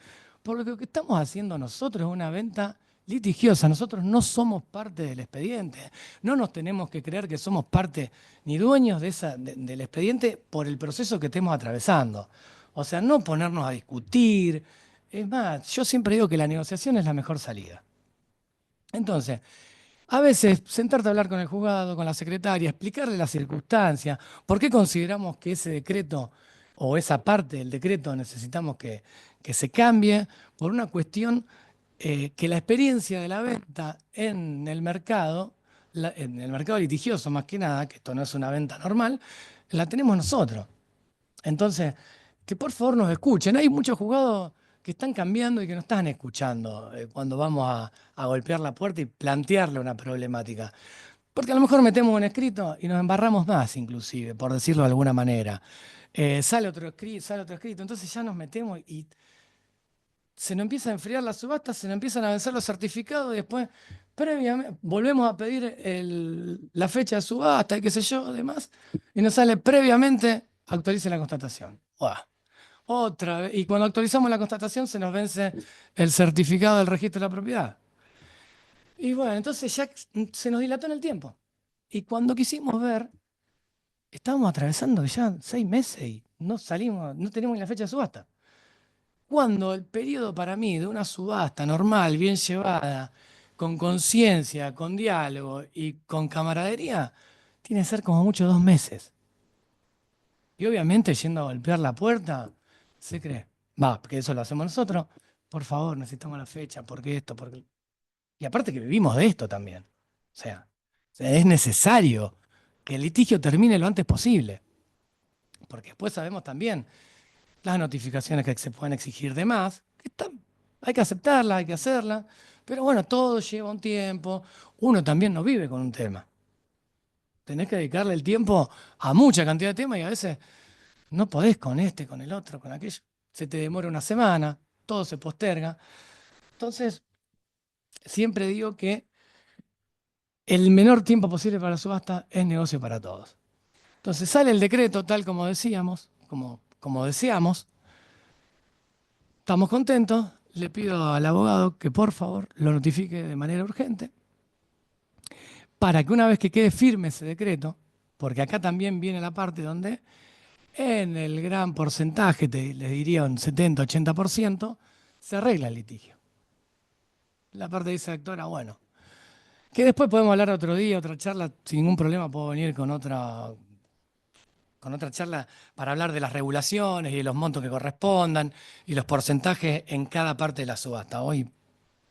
Porque lo que estamos haciendo nosotros es una venta litigiosa. Nosotros no somos parte del expediente. No nos tenemos que creer que somos parte ni dueños del expediente por el proceso que estemos atravesando. O sea, no ponernos a discutir. Es más, yo siempre digo que la negociación es la mejor salida. Entonces, a veces sentarte a hablar con el juzgado, con la secretaria, explicarle las circunstancias, por qué consideramos que ese decreto o esa parte del decreto necesitamos que se cambie, por una cuestión que la experiencia de la venta en el mercado, en el mercado litigioso más que nada, que esto no es una venta normal, la tenemos nosotros. Entonces, que por favor nos escuchen. Hay muchos juzgados que están cambiando y que no están escuchando cuando vamos a golpear la puerta y plantearle una problemática. Porque a lo mejor metemos un escrito y nos embarramos más, inclusive, por decirlo de alguna manera. Sale otro escrito, entonces ya nos metemos y se nos empieza a enfriar la subasta, se nos empiezan a vencer los certificados y después previamente volvemos a pedir la fecha de subasta y qué sé yo, demás, y nos sale previamente actualice la constatación. ¡Buah! Otra vez. Y cuando actualizamos la constatación se nos vence el certificado del registro de la propiedad. Y bueno, entonces ya se nos dilató en el tiempo. Y cuando quisimos ver, estábamos atravesando ya 6 meses y no salimos, no tenemos ni la fecha de subasta. Cuando el periodo para mí de una subasta normal, bien llevada, con conciencia, con diálogo y con camaradería, tiene que ser como mucho 2 meses. Y obviamente yendo a golpear la puerta, se cree, va, porque eso lo hacemos nosotros, por favor, necesitamos la fecha, porque esto, porque... Y aparte que vivimos de esto también. O sea, es necesario que el litigio termine lo antes posible. Porque después sabemos también las notificaciones que se pueden exigir de más, hay que aceptarlas, hay que hacerlas, pero bueno, todo lleva un tiempo. Uno también no vive con un tema. Tenés que dedicarle el tiempo a mucha cantidad de temas y a veces no podés con este, con el otro, con aquello. Se te demora una semana, todo se posterga. Entonces, siempre digo que el menor tiempo posible para la subasta es negocio para todos. Entonces sale el decreto tal como decíamos, como deseamos. Estamos contentos. Le pido al abogado que por favor lo notifique de manera urgente para que una vez que quede firme ese decreto, porque acá también viene la parte donde en el gran porcentaje, les diría un 70-80%, se arregla el litigio. La parte dice doctora, bueno, que después podemos hablar otro día, otra charla, sin ningún problema puedo venir con otra charla para hablar de las regulaciones y de los montos que correspondan y los porcentajes en cada parte de la subasta. Hoy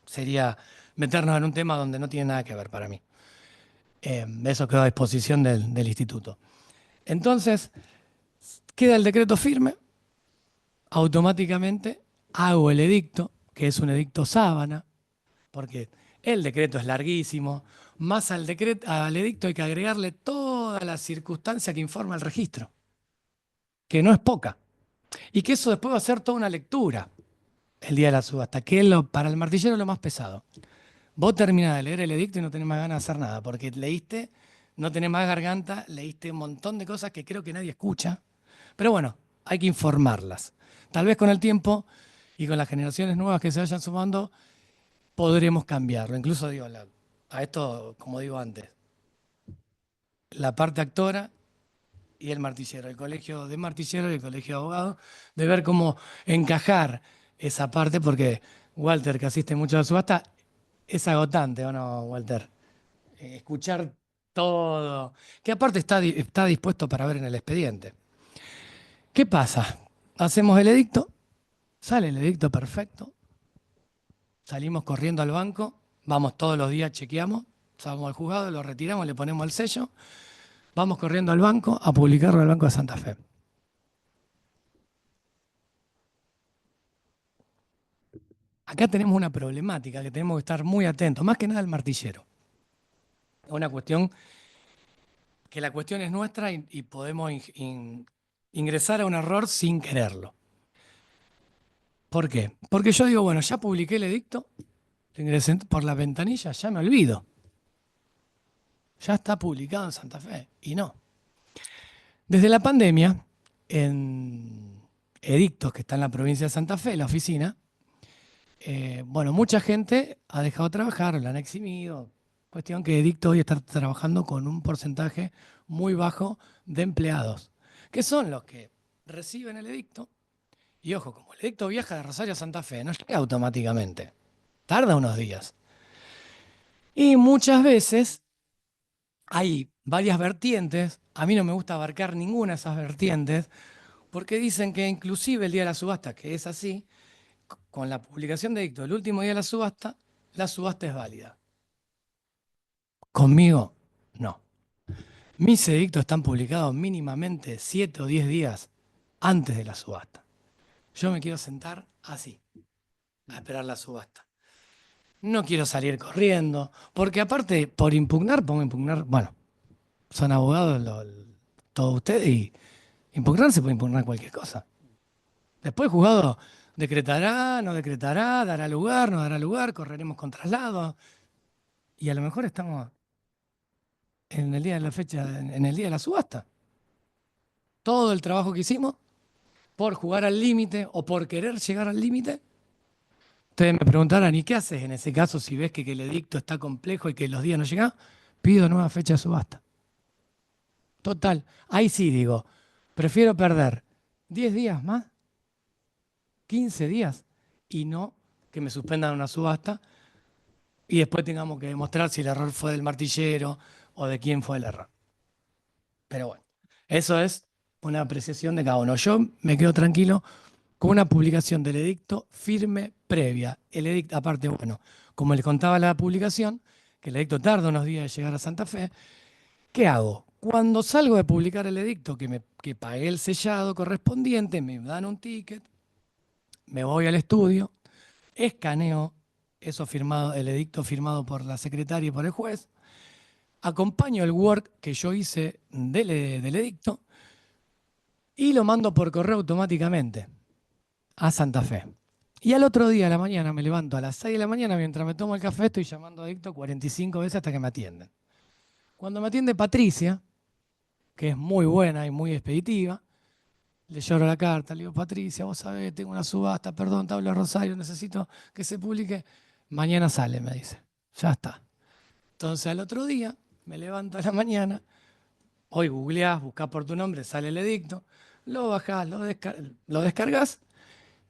sería meternos en un tema donde no tiene nada que ver para mí. Eso quedó a disposición del instituto. Entonces, queda el decreto firme, automáticamente hago el edicto, que es un edicto sábana, porque el decreto es larguísimo, más al edicto hay que agregarle toda la circunstancia que informa el registro, que no es poca, y que eso después va a ser toda una lectura el día de la subasta, que es para el martillero lo más pesado. Vos terminás de leer el edicto y no tenés más ganas de hacer nada, porque leíste, no tenés más garganta, leíste un montón de cosas que creo que nadie escucha, pero bueno, hay que informarlas. Tal vez con el tiempo y con las generaciones nuevas que se vayan sumando, podremos cambiarlo. Incluso digo, a esto, como digo antes, la parte actora y el martillero, el colegio de martilleros y el colegio de abogados, de ver cómo encajar esa parte, porque Walter, que asiste mucho a la subasta, es agotante, ¿o no, Walter? Escuchar todo, que aparte está dispuesto para ver en el expediente. ¿Qué pasa? Hacemos el edicto, Sale el edicto perfecto, salimos corriendo al banco, vamos todos los días, chequeamos, vamos al juzgado, lo retiramos, le ponemos el sello, vamos corriendo al banco a publicarlo al Banco de Santa Fe. Acá tenemos una problemática que tenemos que estar muy atentos, más que nada el martillero. Es una cuestión que la cuestión es nuestra y podemos ingresar a un error sin quererlo. ¿Por qué? Porque yo digo, bueno, ya publiqué el edicto, lo ingresé por la ventanilla, ya me olvido. Ya está publicado en Santa Fe. Y no. Desde la pandemia, en edictos que está en la provincia de Santa Fe, la oficina, bueno, mucha gente ha dejado de trabajar, la han eximido. Cuestión que Edicto hoy está trabajando con un porcentaje muy bajo de empleados, que son los que reciben el edicto. Y ojo, como el edicto viaja de Rosario a Santa Fe, no llega automáticamente. Tarda unos días. Y muchas veces hay varias vertientes. A mí no me gusta abarcar ninguna de esas vertientes, porque dicen que inclusive el día de la subasta, que es así, con la publicación de edicto el último día de la subasta es válida. Conmigo, no. Mis edictos están publicados mínimamente 7 o 10 días antes de la subasta. Yo me quiero sentar así, a esperar la subasta. No quiero salir corriendo, porque aparte, por impugnar, pongo impugnar, bueno, son abogados todos ustedes y impugnar se puede impugnar cualquier cosa. Después el juzgado decretará, no decretará, dará lugar, no dará lugar, correremos con traslado. Y a lo mejor estamos en el día de la fecha, en el día de la subasta. Todo el trabajo que hicimos por jugar al límite o por querer llegar al límite. Ustedes me preguntarán, ¿y qué haces en ese caso si ves que el edicto está complejo y que los días no llegan? Pido nueva fecha de subasta. Total, ahí sí digo, prefiero perder 10 días más, 15 días, y no que me suspendan una subasta y después tengamos que demostrar si el error fue del martillero o de quién fue el error. Pero bueno, eso es una apreciación de cada uno. Yo me quedo tranquilo con una publicación del edicto firme previa. El edicto, aparte, bueno, como les contaba la publicación, que el edicto tarda unos días en llegar a Santa Fe, ¿qué hago? Cuando salgo de publicar el edicto, que pagué el sellado correspondiente, me dan un ticket, me voy al estudio, escaneo eso firmado, el edicto firmado por la secretaria y por el juez, acompaño el Word que yo hice del edicto y lo mando por correo automáticamente a Santa Fe. Y al otro día a la mañana me levanto a las 6 de la mañana, mientras me tomo el café, estoy llamando a edicto 45 veces hasta que me atienden. Cuando me atiende Patricia, que es muy buena y muy expeditiva, le lloro la carta, le digo, Patricia, vos sabés, tengo una subasta, perdón, te hablo Rosario, necesito que se publique. Mañana sale, me dice. Ya está. Entonces al otro día me levanto a la mañana, hoy googleás, buscás por tu nombre, sale el edicto, lo bajás, lo descargas,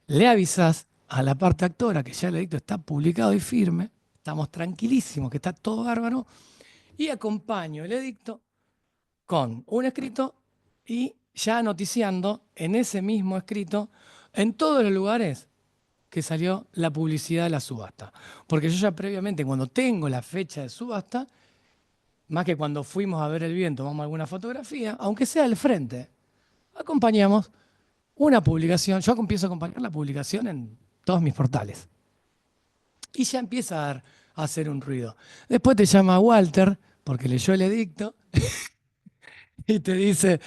le avisás a la parte actora que ya el edicto está publicado y firme, estamos tranquilísimos, que está todo bárbaro, y acompaño el edicto con un escrito y ya noticiando en ese mismo escrito en todos los lugares que salió la publicidad de la subasta. Porque yo ya previamente, cuando tengo la fecha de subasta, más que cuando fuimos a ver el bien, tomamos alguna fotografía, aunque sea del frente, acompañamos una publicación. Yo empiezo a acompañar la publicación en todos mis portales. Y ya empieza a hacer un ruido. Después te llama Walter, porque leyó el edicto, y te dice,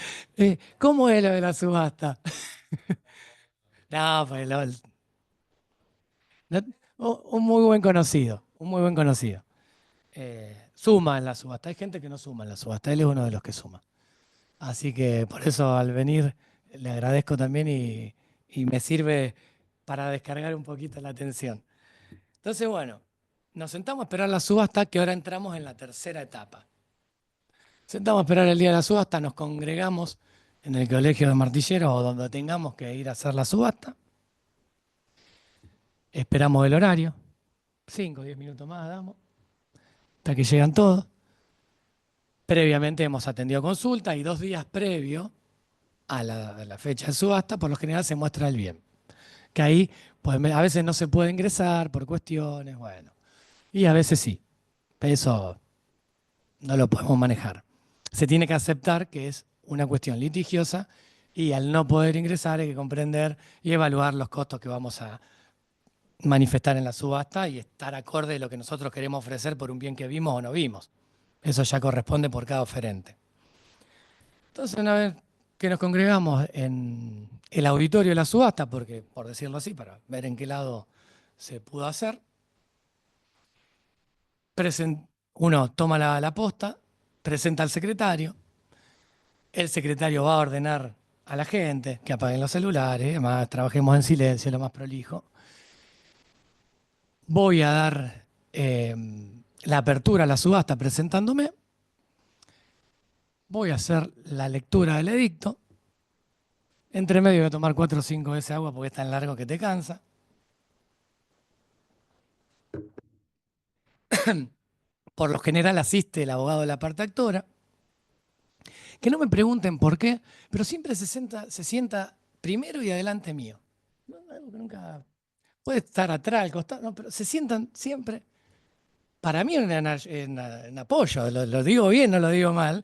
¿cómo es lo de la subasta? No, pues un muy buen conocido, un muy buen conocido. Suma en la subasta. Hay gente que no suma en la subasta, él es uno de los que suma. Así que por eso al venir le agradezco también y me sirve para descargar un poquito la atención. Entonces, bueno, nos sentamos a esperar la subasta, que ahora entramos en la tercera etapa. Sentamos a esperar el día de la subasta, nos congregamos en el colegio de martilleros o donde tengamos que ir a hacer la subasta. Esperamos el horario, 5 o 10 minutos más damos, hasta que llegan todos. Previamente hemos atendido consulta y 2 días previo a la fecha de subasta, por lo general se muestra el bien. que ahí pues, a veces no se puede ingresar por cuestiones, bueno, y a veces sí, eso no lo podemos manejar. Se tiene que aceptar que es una cuestión litigiosa y al no poder ingresar hay que comprender y evaluar los costos que vamos a manifestar en la subasta y estar acorde a lo que nosotros queremos ofrecer por un bien que vimos o no vimos. Eso ya corresponde por cada oferente. Entonces, una vez que nos congregamos en el auditorio de la subasta, porque, por decirlo así, para ver en qué lado se pudo hacer, uno toma la posta, presenta al secretario, el secretario va a ordenar a la gente que apaguen los celulares, además trabajemos en silencio, lo más prolijo. Voy a dar la apertura a la subasta presentándome, voy a hacer la lectura del edicto, entre medio voy a tomar 4 o 5 veces agua porque es tan largo que te cansa. Por lo general asiste el abogado de la parte actora, que no me pregunten por qué, pero siempre se sienta primero y adelante mío. Algo que nunca puede estar atrás, al costado, no, pero se sientan siempre. Para mí es un apoyo, lo digo bien, no lo digo mal,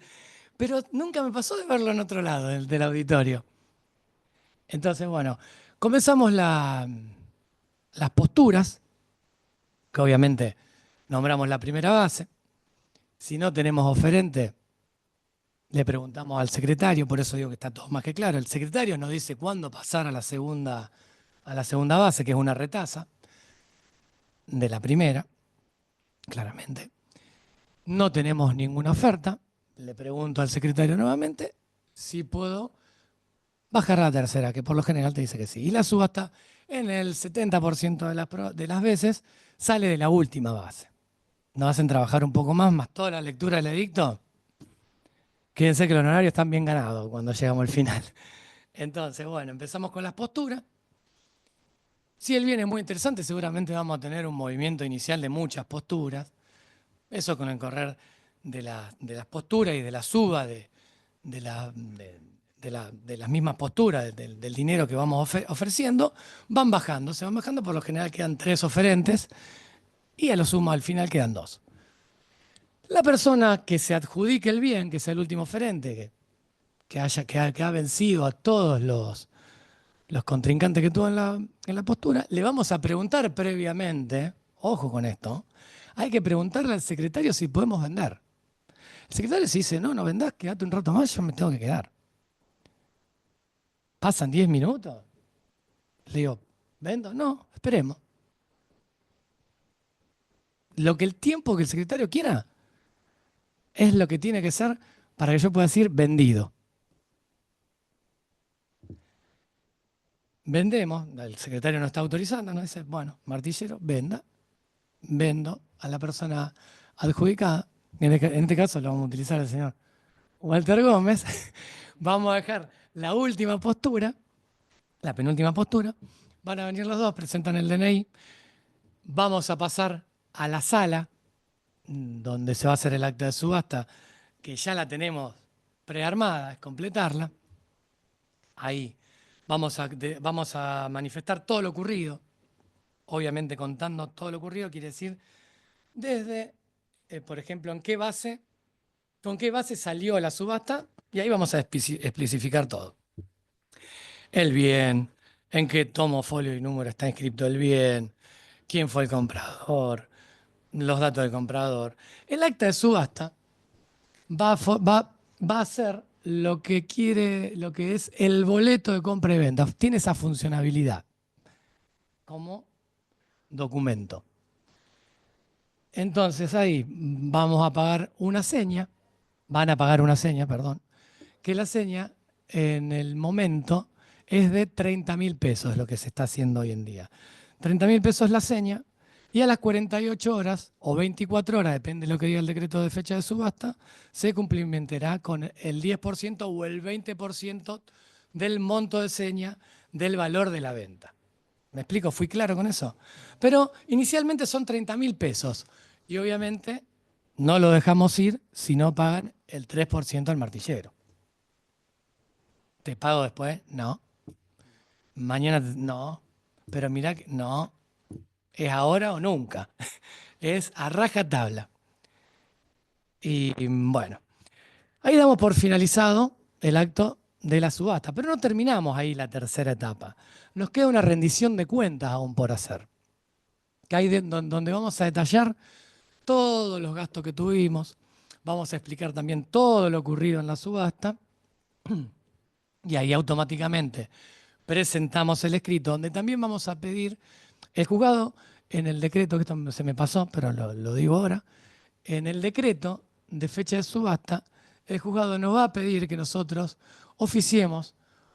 pero nunca me pasó de verlo en otro lado del auditorio. Entonces, bueno, comenzamos las posturas, que obviamente nombramos la primera base. Si no tenemos oferente, le preguntamos al secretario, por eso digo que está todo más que claro. El secretario nos dice cuándo pasar a la segunda base, que es una retasa de la primera, claramente. No tenemos ninguna oferta. Le pregunto al secretario nuevamente si puedo bajar a la tercera, que por lo general te dice que sí. Y la subasta, en el 70% de las veces, sale de la última base. Nos hacen trabajar un poco más toda la lectura del edicto. Quédense que los honorarios están bien ganados cuando llegamos al final. Entonces, bueno, empezamos con las posturas. Si el bien es muy interesante, seguramente vamos a tener un movimiento inicial de muchas posturas. Eso con el correr de las posturas y de la suba de las mismas posturas, del dinero que vamos ofreciendo, se van bajando, por lo general quedan 3 oferentes y a lo sumo al final quedan 2. La persona que se adjudique el bien, que sea el último oferente, que ha vencido a todos los contrincantes que tuvo en la postura, le vamos a preguntar previamente, ojo con esto, hay que preguntarle al secretario si podemos vender. El secretario si dice, no vendás, quédate un rato más, yo me tengo que quedar. ¿Pasan 10 minutos? Le digo, ¿vendo? No, esperemos. El tiempo que el secretario quiera es lo que tiene que ser para que yo pueda decir vendido. Vendemos, el secretario no está autorizando, nos dice, bueno, martillero, vendo a la persona adjudicada. En este caso lo vamos a utilizar al señor Walter Gómez. Vamos a dejar la última postura, la penúltima postura. Van a venir los dos, presentan el DNI. Vamos a pasar a la sala donde se va a hacer el acta de subasta, que ya la tenemos prearmada, es completarla. Ahí vamos a manifestar todo lo ocurrido. Obviamente contando todo lo ocurrido quiere decir desde, por ejemplo, con qué base salió la subasta, y ahí vamos a especificar todo. El bien, en qué tomo, folio y número está inscrito el bien, quién fue el comprador, los datos del comprador. El acta de subasta va a ser lo que es el boleto de compra y venta. Tiene esa funcionalidad como documento. Entonces ahí vamos a pagar una seña, que la seña en el momento es de 30.000 pesos, lo que se está haciendo hoy en día. 30.000 pesos la seña, y a las 48 horas o 24 horas, depende de lo que diga el decreto de fecha de subasta, se cumplimentará con el 10% o el 20% del monto de seña del valor de la venta. ¿Me explico? ¿Fui claro con eso? Pero inicialmente son 30.000 pesos y obviamente no lo dejamos ir si no pagan el 3% al martillero. ¿Te pago después? No. Mañana no. pero mirá que no, es ahora o nunca. Es a rajatabla. Y bueno, ahí damos por finalizado el acto de la subasta, pero no terminamos ahí la tercera etapa. Nos queda una rendición de cuentas aún por hacer, que ahí donde vamos a detallar todos los gastos que tuvimos, vamos a explicar también todo lo ocurrido en la subasta y ahí automáticamente presentamos el escrito, donde también vamos a pedir el juzgado en el decreto, que esto se me pasó, pero lo digo ahora, en el decreto de fecha de subasta, el juzgado nos va a pedir que nosotros oficiemos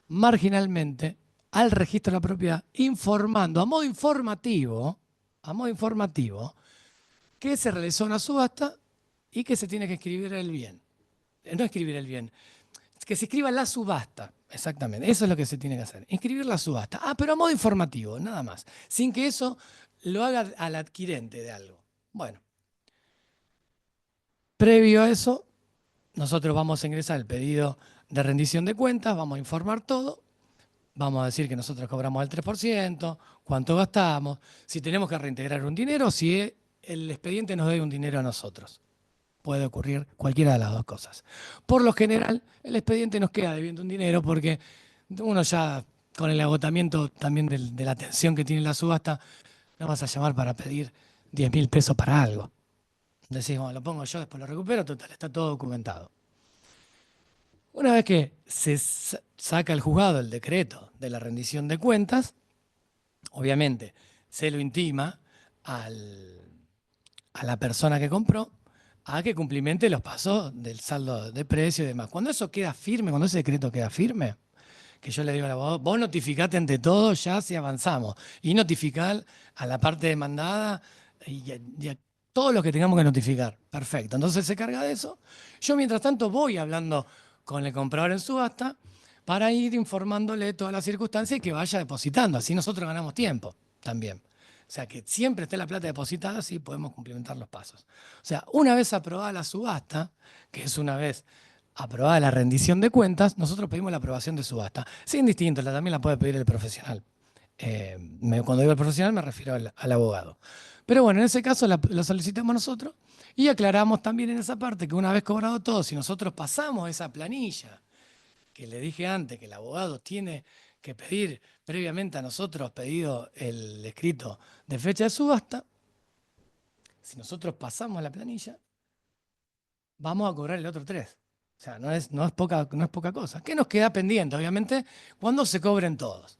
marginalmente al registro de la propiedad, informando a modo informativo, que se realizó una subasta y que se tiene que escribir el bien. No escribir el bien, que se escriba la subasta, exactamente. Eso es lo que se tiene que hacer, inscribir la subasta. Pero a modo informativo, nada más, sin que eso lo haga al adquirente de algo. Bueno, previo a eso, nosotros vamos a ingresar el pedido de rendición de cuentas, vamos a informar todo, vamos a decir que nosotros cobramos el 3%, cuánto gastamos, si tenemos que reintegrar un dinero, si el expediente nos debe un dinero a nosotros. Puede ocurrir cualquiera de las dos cosas. Por lo general, el expediente nos queda debiendo un dinero porque uno ya, con el agotamiento también de la atención que tiene la subasta, no vas a llamar para pedir 10.000 pesos para algo. Decís, bueno, lo pongo yo, después lo recupero, total, está todo documentado. Una vez que se saca el juzgado el decreto de la rendición de cuentas, obviamente se lo intima a la persona que compró a que cumplimente los pasos del saldo de precio y demás. Cuando eso queda firme, cuando ese decreto queda firme, que yo le digo al abogado, vos notificate ante todo ya si avanzamos y notificar a la parte demandada y a todo lo que tengamos que notificar. Perfecto, entonces se carga de eso. Yo mientras tanto voy hablando con el comprador en subasta para ir informándole todas las circunstancias y que vaya depositando. Así nosotros ganamos tiempo también. O sea, que siempre esté la plata depositada, así podemos complementar los pasos. O sea, una vez aprobada la subasta, que es una vez aprobada la rendición de cuentas, nosotros pedimos la aprobación de subasta. Sin distinto, también la puede pedir el profesional. Cuando digo el profesional me refiero al abogado. Pero bueno, en ese caso la solicitamos nosotros y aclaramos también en esa parte que una vez cobrado todo, si nosotros pasamos esa planilla que le dije antes, que el abogado tiene que pedir previamente a nosotros pedido el escrito de fecha de subasta, si nosotros pasamos la planilla, vamos a cobrar el otro 3. O sea, no es poca cosa. ¿Qué nos queda pendiente? Obviamente, cuando se cobren todos.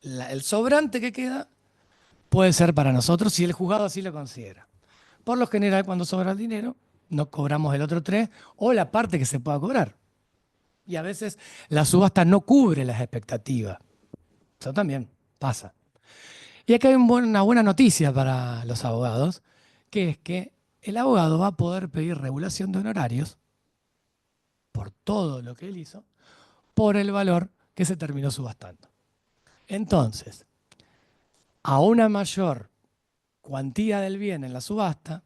El sobrante que queda puede ser para nosotros si el juzgado así lo considera. Por lo general, cuando sobra el dinero, no cobramos el otro 3 o la parte que se pueda cobrar. Y a veces la subasta no cubre las expectativas. Eso también pasa. Y acá hay una buena noticia para los abogados, que es que el abogado va a poder pedir regulación de honorarios por todo lo que él hizo, por el valor que se terminó subastando. Entonces, a una mayor cuantía del bien en la subasta,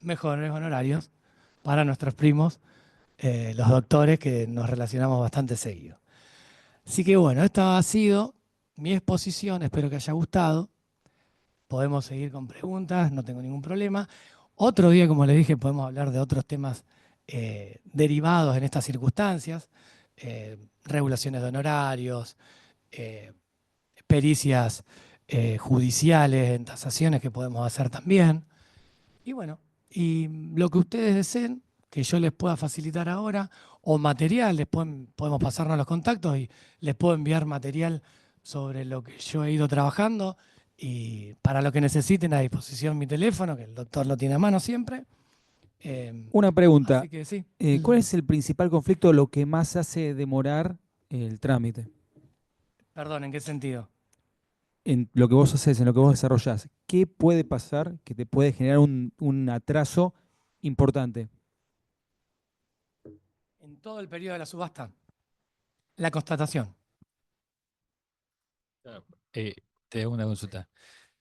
mejores honorarios para nuestros primos, los doctores, que nos relacionamos bastante seguido. Así que bueno, esta ha sido mi exposición, espero que haya gustado. Podemos seguir con preguntas, no tengo ningún problema. Otro día, como les dije, podemos hablar de otros temas derivados en estas circunstancias, regulaciones de honorarios, pericias judiciales en tasaciones que podemos hacer también. Y bueno, y lo que ustedes deseen que yo les pueda facilitar ahora, o material, podemos pasarnos los contactos y les puedo enviar material sobre lo que yo he ido trabajando, y para lo que necesiten a disposición mi teléfono, que el doctor lo tiene a mano siempre. Una pregunta, Así que sí. ¿cuál es el principal conflicto, lo que más hace demorar el trámite? Perdón, ¿en qué sentido? En lo que vos haces, en lo que vos desarrollás, ¿qué puede pasar que te puede generar un atraso importante? En todo el periodo de la subasta, la constatación. Te hago una consulta.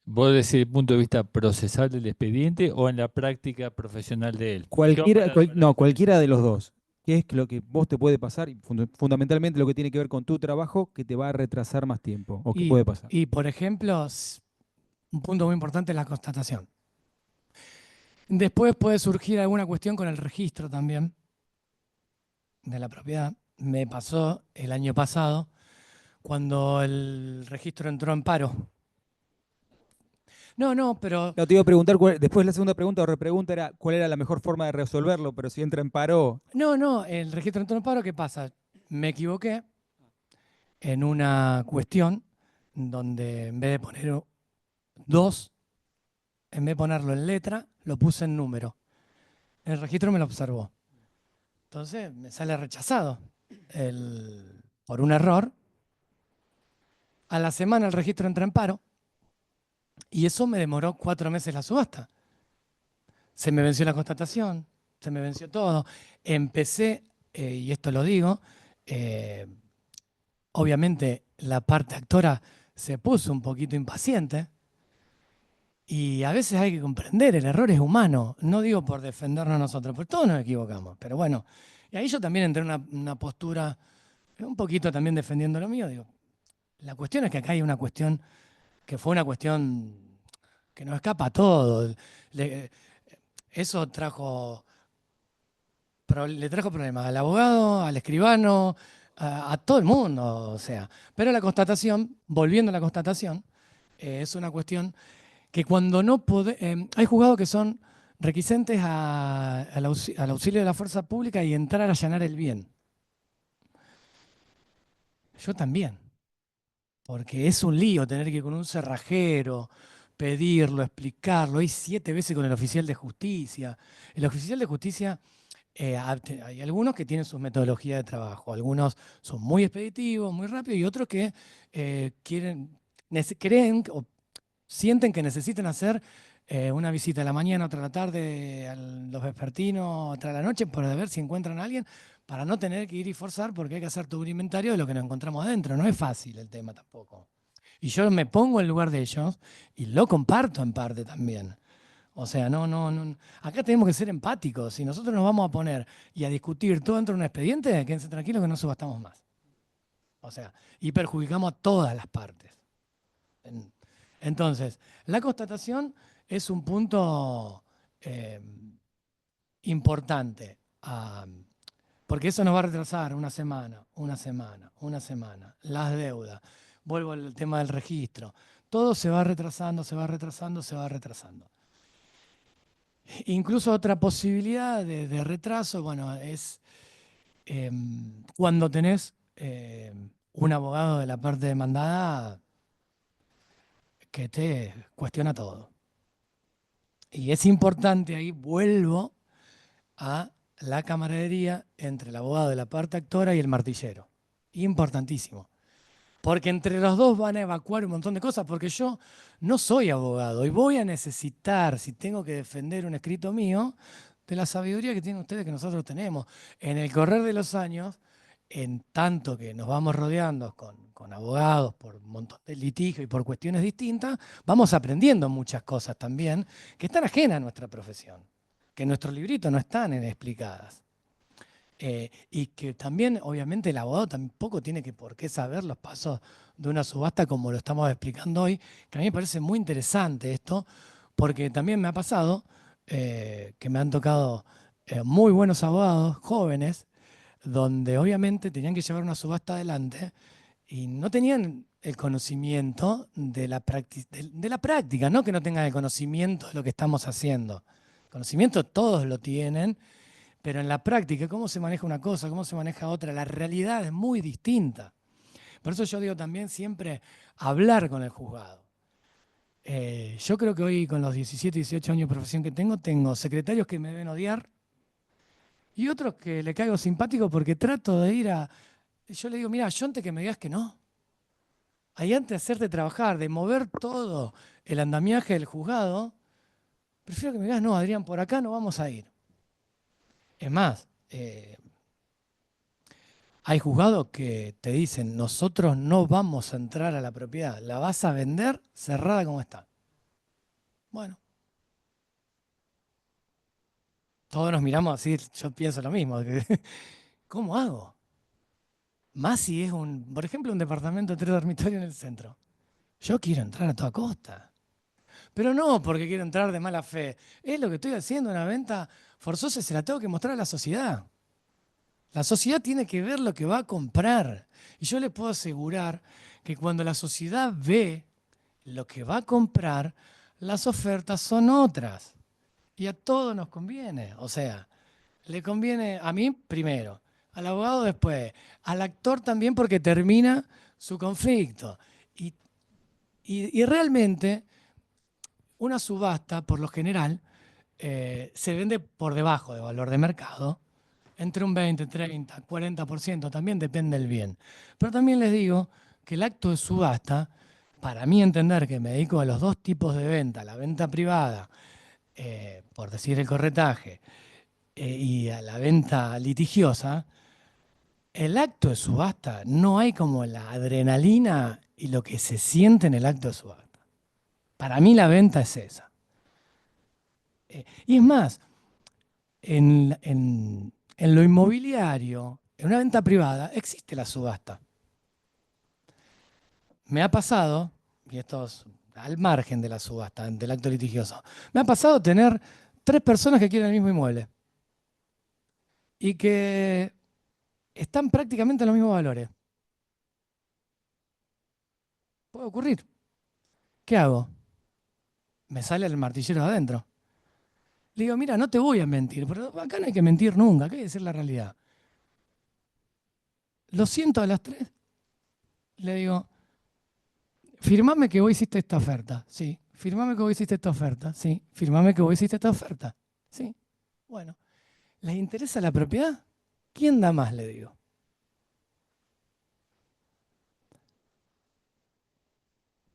¿Vos decís el punto de vista procesal del expediente o en la práctica profesional de él? Cualquiera de los dos. ¿Qué es lo que vos te puede pasar? Y fundamentalmente lo que tiene que ver con tu trabajo que te va a retrasar más tiempo o que puede pasar. Y, por ejemplo, un punto muy importante es la constatación. Después puede surgir alguna cuestión con el registro también de la propiedad. Me pasó el año pasado cuando el registro entró en paro. No, pero No, te iba a preguntar, después la segunda pregunta o repregunta era cuál era la mejor forma de resolverlo, pero si entra en paro, no, el registro entró en paro, ¿qué pasa? Me equivoqué en una cuestión donde en vez de poner 2, en vez de ponerlo en letra, lo puse en número. El registro me lo observó. Entonces me sale rechazado por un error. A la semana el registro entra en paro y eso me demoró 4 meses la subasta. Se me venció la constatación, se me venció todo. Empecé, y esto lo digo, eh, obviamente la parte actora se puso un poquito impaciente y a veces hay que comprender, el error es humano. No digo por defendernos a nosotros, porque todos nos equivocamos. Pero bueno, y ahí yo también entré en una postura, un poquito también defendiendo lo mío. Digo, la cuestión es que acá hay una cuestión que fue una cuestión que nos escapa a todo. Eso le trajo problemas al abogado, al escribano, a todo el mundo, o sea. Pero la constatación, volviendo a la constatación, es una cuestión que cuando no hay juzgados que son requisentes al auxilio de la fuerza pública y entrar a allanar el bien. Yo también, porque es un lío tener que ir con un cerrajero, pedirlo, explicarlo. Hay 7 veces con el oficial de justicia. El oficial de justicia, hay algunos que tienen sus metodologías de trabajo. Algunos son muy expeditivos, muy rápidos, y otros que creen o sienten que necesitan hacer una visita a la mañana, otra a la tarde, a los vespertinos, otra a la noche, para ver si encuentran a alguien, para no tener que ir y forzar, porque hay que hacer todo un inventario de lo que nos encontramos adentro. No es fácil el tema tampoco. Y yo me pongo en lugar de ellos y lo comparto en parte también. O sea, no. Acá tenemos que ser empáticos. Si nosotros nos vamos a poner y a discutir todo dentro de un expediente, quédense tranquilos que no subastamos más. O sea, y perjudicamos a todas las partes. Entonces, la constatación es un punto eh, importante, porque eso nos va a retrasar una semana. Las deudas. Vuelvo al tema del registro. Todo se va retrasando. Incluso otra posibilidad de retraso, bueno, es cuando tenés un abogado de la parte demandada que te cuestiona todo. Y es importante, ahí vuelvo a la camaradería entre el abogado de la parte actora y el martillero. Importantísimo. Porque entre los dos van a evacuar un montón de cosas, porque yo no soy abogado y voy a necesitar, si tengo que defender un escrito mío, de la sabiduría que tienen ustedes que nosotros tenemos. En el correr de los años, en tanto que nos vamos rodeando con abogados por un montón de litigios y por cuestiones distintas, vamos aprendiendo muchas cosas también que están ajenas a nuestra profesión, que en nuestros libritos no están explicadas. Y que también, obviamente, el abogado tampoco tiene que por qué saber los pasos de una subasta como lo estamos explicando hoy, que a mí me parece muy interesante esto, porque también me ha pasado que me han tocado muy buenos abogados jóvenes, donde obviamente tenían que llevar una subasta adelante y no tenían el conocimiento de la práctica, no que no tengan el conocimiento de lo que estamos haciendo. El conocimiento todos lo tienen, pero en la práctica, cómo se maneja una cosa, cómo se maneja otra, la realidad es muy distinta. Por eso yo digo también siempre hablar con el juzgado. Yo creo que hoy con los 17, 18 años de profesión que tengo secretarios que me deben odiar y otros que le caigo simpático porque trato de ir a... Yo le digo, mira, yo antes que me digas que no, ahí antes de hacerte trabajar, de mover todo el andamiaje del juzgado, prefiero que me digas, no, Adrián, por acá no vamos a ir. Es más, hay juzgados que te dicen, nosotros no vamos a entrar a la propiedad, la vas a vender cerrada como está. Bueno, todos nos miramos así, yo pienso lo mismo. ¿Cómo hago? Más si es por ejemplo, un departamento de 3 dormitorios en el centro. Yo quiero entrar a toda costa. Pero no porque quiero entrar de mala fe. Es lo que estoy haciendo, una venta forzosa y se la tengo que mostrar a la sociedad. La sociedad tiene que ver lo que va a comprar. Y yo le puedo asegurar que cuando la sociedad ve lo que va a comprar, las ofertas son otras. Y a todos nos conviene. O sea, le conviene a mí primero, al abogado después, al actor también porque termina su conflicto. Y, y realmente una subasta, por lo general, se vende por debajo de valor de mercado, entre un 20, 30, 40%, también depende del bien. Pero también les digo que el acto de subasta, para mí entender que me dedico a los dos tipos de venta, la venta privada, por decir el corretaje, y a la venta litigiosa, el acto de subasta no hay como la adrenalina y lo que se siente en el acto de subasta. Para mí la venta es esa. Y es más, en lo inmobiliario, en una venta privada, existe la subasta. Me ha pasado, y esto es al margen de la subasta, del acto litigioso, me ha pasado tener 3 personas que quieren el mismo inmueble y que están prácticamente en los mismos valores. Puede ocurrir. ¿Qué hago? Me sale el martillero de adentro. Le digo, mira, no te voy a mentir, pero acá no hay que mentir nunca, acá hay que decir la realidad. Lo siento a las 3. Le digo, firmame que vos hiciste esta oferta. Sí. Firmame que vos hiciste esta oferta. Sí. Firmame que vos hiciste esta oferta. Sí. Bueno. ¿Les interesa la propiedad? ¿Quién da más? Le digo.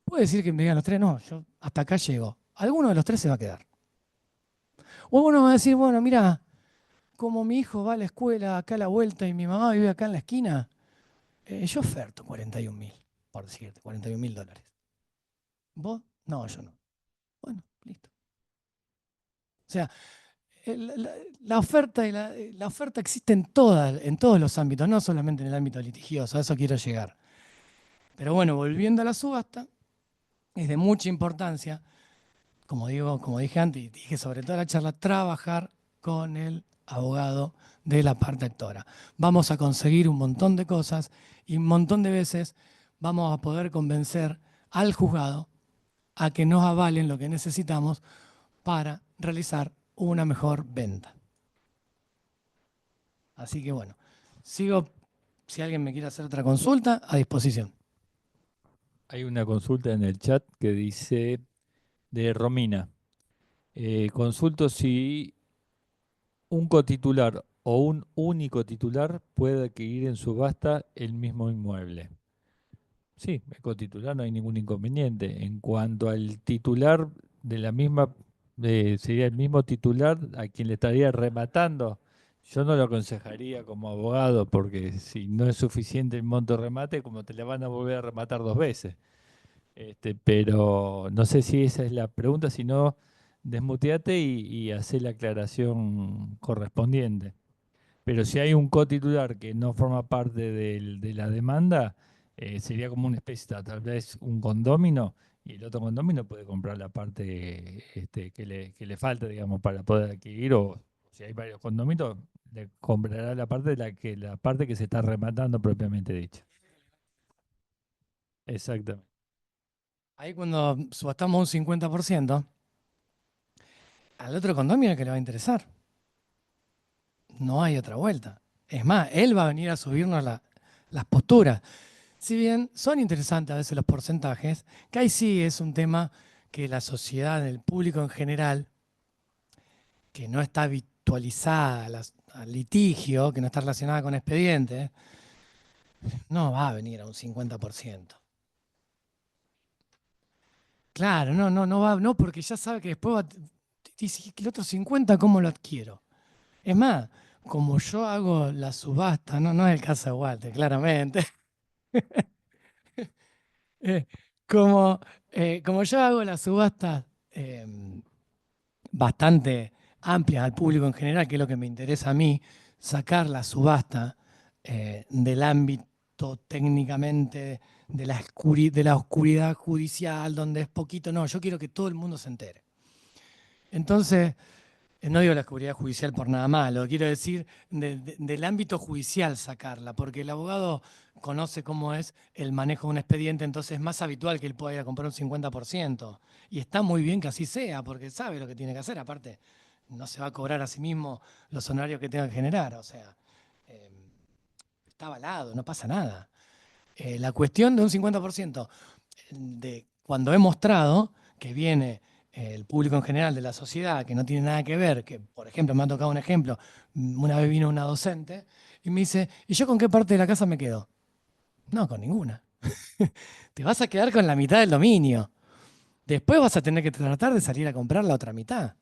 Puede decir que me digan los 3, no, yo hasta acá llego. Alguno de los 3 se va a quedar. O alguno va a decir, bueno, mira, como mi hijo va a la escuela acá a la vuelta y mi mamá vive acá en la esquina, yo oferto 41.000, por decirte, $41.000. ¿Vos? No, yo no. Bueno, listo. O sea, la oferta, la oferta existe en todos los ámbitos, no solamente en el ámbito litigioso, a eso quiero llegar. Pero bueno, volviendo a la subasta, es de mucha importancia, como dije antes, y dije sobre todo en la charla, trabajar con el abogado de la parte actora. Vamos a conseguir un montón de cosas y un montón de veces vamos a poder convencer al juzgado a que nos avalen lo que necesitamos para realizar una mejor venta. Así que bueno, sigo, si alguien me quiere hacer otra consulta, a disposición. Hay una consulta en el chat que dice de Romina. Consulto si un cotitular o un único titular puede adquirir en subasta el mismo inmueble. Sí, el cotitular no hay ningún inconveniente. En cuanto al titular de la misma, sería el mismo titular a quien le estaría rematando. Yo no lo aconsejaría como abogado porque si no es suficiente el monto de remate, como te la van a volver a rematar 2 veces. Pero no sé si esa es la pregunta, si no, desmuteate y hacé la aclaración correspondiente. Pero si hay un cotitular que no forma parte de la demanda, sería como una especie, tal vez un condómino, y el otro condómino puede comprar la parte que le falta, digamos, para poder adquirir, o si hay varios condóminos, le comprará la parte que se está rematando propiamente dicha. Exactamente. Ahí cuando subastamos un 50%, al otro condominio que le va a interesar. No hay otra vuelta. Es más, él va a venir a subirnos las posturas. Si bien son interesantes a veces los porcentajes, que ahí sí es un tema que la sociedad, el público en general, que no está habitualizada al litigio, que no está relacionada con expedientes, no va a venir a un 50%. Claro, no va, no, porque ya sabe que después dice, el otro 50, ¿cómo lo adquiero? Es más, como yo hago la subasta, no es el caso de Walter, claramente. Eh, como, como yo hago las subastas bastante amplias al público en general, que es lo que me interesa a mí, sacar la subasta del ámbito técnicamente de la oscuridad judicial, donde es poquito. No, yo quiero que todo el mundo se entere. Entonces, no digo la oscuridad judicial por nada malo, quiero decir del ámbito judicial sacarla, porque el abogado conoce cómo es el manejo de un expediente, entonces es más habitual que él pueda ir a comprar un 50%. Y está muy bien que así sea, porque sabe lo que tiene que hacer. Aparte, no se va a cobrar a sí mismo los honorarios que tenga que generar. O sea, eh, está avalado, no pasa nada. La cuestión de un 50% de cuando he mostrado que viene el público en general de la sociedad, que no tiene nada que ver, que por ejemplo me ha tocado un ejemplo, una vez vino una docente y me dice, ¿y yo con qué parte de la casa me quedo? No, con ninguna. Te vas a quedar con la mitad del dominio. Después vas a tener que tratar de salir a comprar la otra mitad.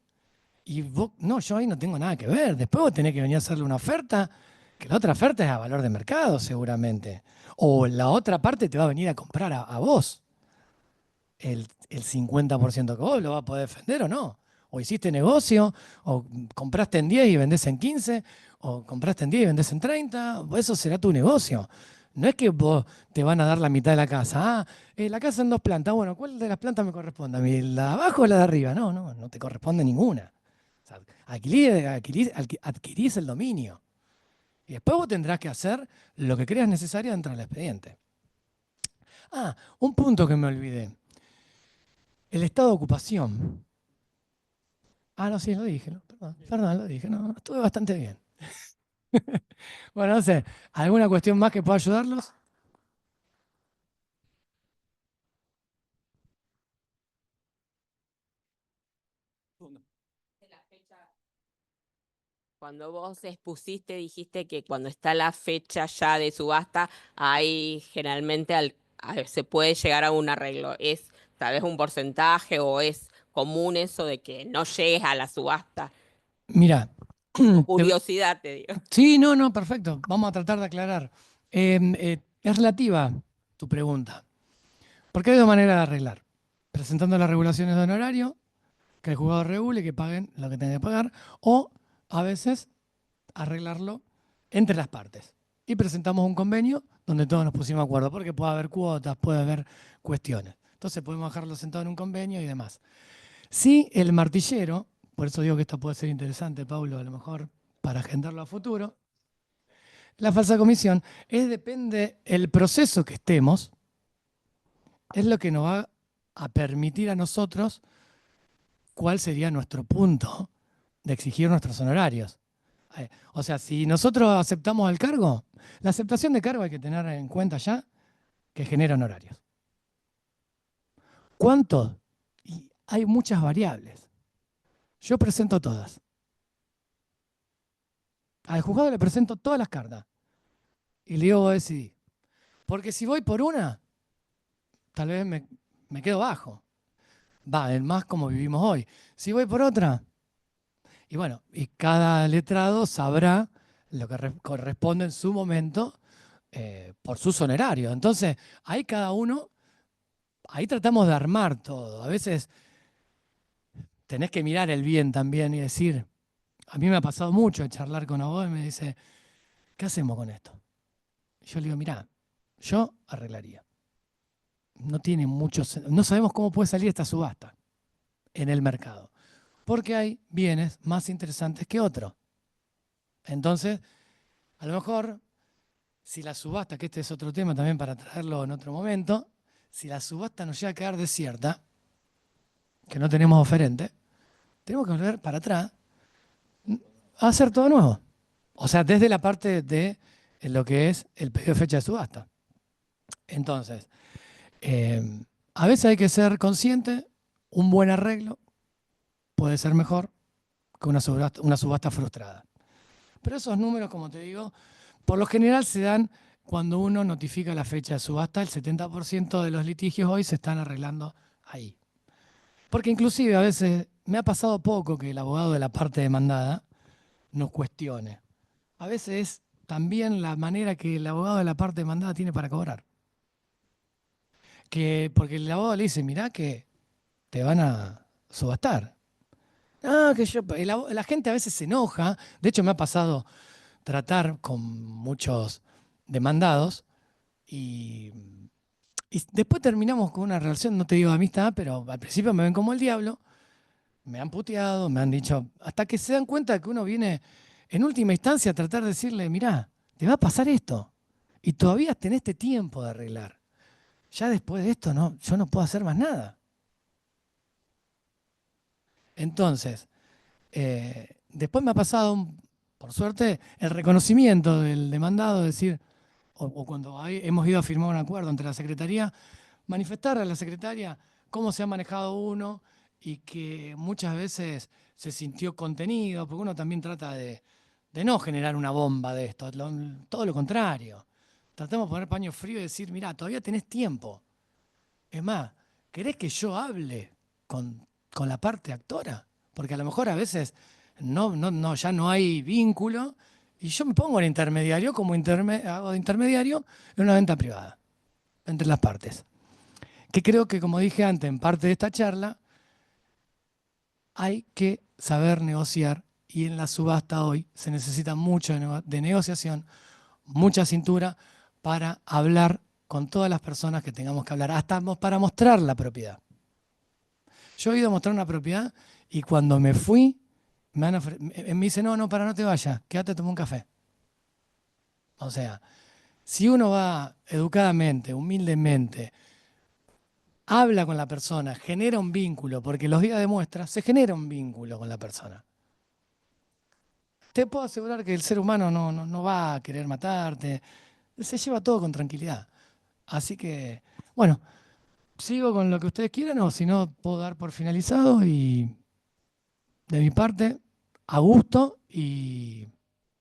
Y vos, no, yo ahí no tengo nada que ver. Después vos tenés que venir a hacerle una oferta, que la otra oferta es a valor de mercado seguramente. O la otra parte te va a venir a comprar a vos el 50% que vos lo vas a poder defender o no. O hiciste negocio, o compraste en 10 y vendés en 15, o compraste en 10 y vendés en 30, eso será tu negocio. No es que vos te van a dar la mitad de la casa. La casa en 2 plantas. Bueno, ¿cuál de las plantas me corresponde? ¿A mí, la de abajo o la de arriba? No, no, no te corresponde ninguna. O sea, adquirís el dominio. Y después vos tendrás que hacer lo que creas necesario dentro del expediente. Un punto que me olvidé. El estado de ocupación. No, sí, lo dije, ¿no? Perdón, lo dije, no, estuve bastante bien. Bueno, no sé, ¿alguna cuestión más que pueda ayudarlos? Cuando vos expusiste, dijiste que cuando está la fecha ya de subasta, hay generalmente se puede llegar a un arreglo. ¿Es tal vez un porcentaje o es común eso de que no llegues a la subasta? Mira, Curiosidad, te digo. sí, no, perfecto. Vamos a tratar de aclarar. Es relativa tu pregunta. Porque hay 2 maneras de arreglar. Presentando las regulaciones de honorario, que el juzgado regule, que paguen lo que tengan que pagar, o a veces arreglarlo entre las partes. Y presentamos un convenio donde todos nos pusimos de acuerdo, porque puede haber cuotas, puede haber cuestiones. Entonces podemos dejarlo sentado en un convenio y demás. Si el martillero, por eso digo que esto puede ser interesante, Pablo, a lo mejor para agendarlo a futuro, la falsa comisión depende el proceso que estemos, es lo que nos va a permitir a nosotros cuál sería nuestro punto de exigir nuestros honorarios. O sea, si nosotros aceptamos el cargo, la aceptación de cargo hay que tener en cuenta ya que genera honorarios. ¿Cuántos? Y hay muchas variables. Yo presento todas. Al juzgado le presento todas las cartas. Y le digo, vos decidí. Porque si voy por una, tal vez me quedo bajo. Es más como vivimos hoy. Si voy por otra, y bueno, y cada letrado sabrá lo que corresponde en su momento por sus honorarios. Entonces, ahí cada uno, ahí tratamos de armar todo. A veces tenés que mirar el bien también y decir, a mí me ha pasado mucho de charlar con abogados y me dice, ¿qué hacemos con esto? Yo le digo, mirá, yo arreglaría. No tiene no sabemos cómo puede salir esta subasta en el mercado, porque hay bienes más interesantes que otros. Entonces, a lo mejor, si la subasta, que este es otro tema también para traerlo en otro momento, si la subasta nos llega a quedar desierta, que no tenemos oferente, tenemos que volver para atrás a hacer todo nuevo. O sea, desde la parte de lo que es el pedido de fecha de subasta. Entonces, a veces hay que ser consciente, un buen arreglo puede ser mejor que una subasta frustrada. Pero esos números, como te digo, por lo general se dan cuando uno notifica la fecha de subasta. El 70% de los litigios hoy se están arreglando ahí. Porque inclusive a veces me ha pasado poco que el abogado de la parte demandada nos cuestione. A veces es también la manera que el abogado de la parte demandada tiene para cobrar. Porque el abogado le dice, mirá que te van a subastar. La gente a veces se enoja. De hecho, me ha pasado tratar con muchos demandados y después terminamos con una relación, no te digo de amistad, pero al principio me ven como el diablo, me han puteado, me han dicho, hasta que se dan cuenta que uno viene en última instancia a tratar de decirle, mirá, te va a pasar esto y todavía tenés este tiempo de arreglar. Ya después de esto no, yo no puedo hacer más nada. Entonces, después me ha pasado, por suerte, el reconocimiento del demandado, decir, o cuando hemos ido a firmar un acuerdo entre la Secretaría, manifestar a la Secretaria cómo se ha manejado uno y que muchas veces se sintió contenido, porque uno también trata de no generar una bomba de esto, todo lo contrario. Tratamos de poner paño frío y decir, mirá, todavía tenés tiempo. Es más, ¿querés que yo hable con la parte actora? Porque a lo mejor a veces ya no hay vínculo y yo me pongo en intermediario como hago de intermediario en una venta privada entre las partes. Que creo que, como dije antes, en parte de esta charla, hay que saber negociar y en la subasta hoy se necesita mucho de negociación, mucha cintura para hablar con todas las personas que tengamos que hablar, hasta para mostrar la propiedad. Yo he ido a mostrar una propiedad y cuando me fui, me dice, no, para, no te vayas, quédate a tomar un café. O sea, si uno va educadamente, humildemente, habla con la persona, genera un vínculo, porque los días de muestra se genera un vínculo con la persona. Te puedo asegurar que el ser humano no va a querer matarte, se lleva todo con tranquilidad. Así que, bueno, sigo con lo que ustedes quieran o si no, puedo dar por finalizado y de mi parte, a gusto y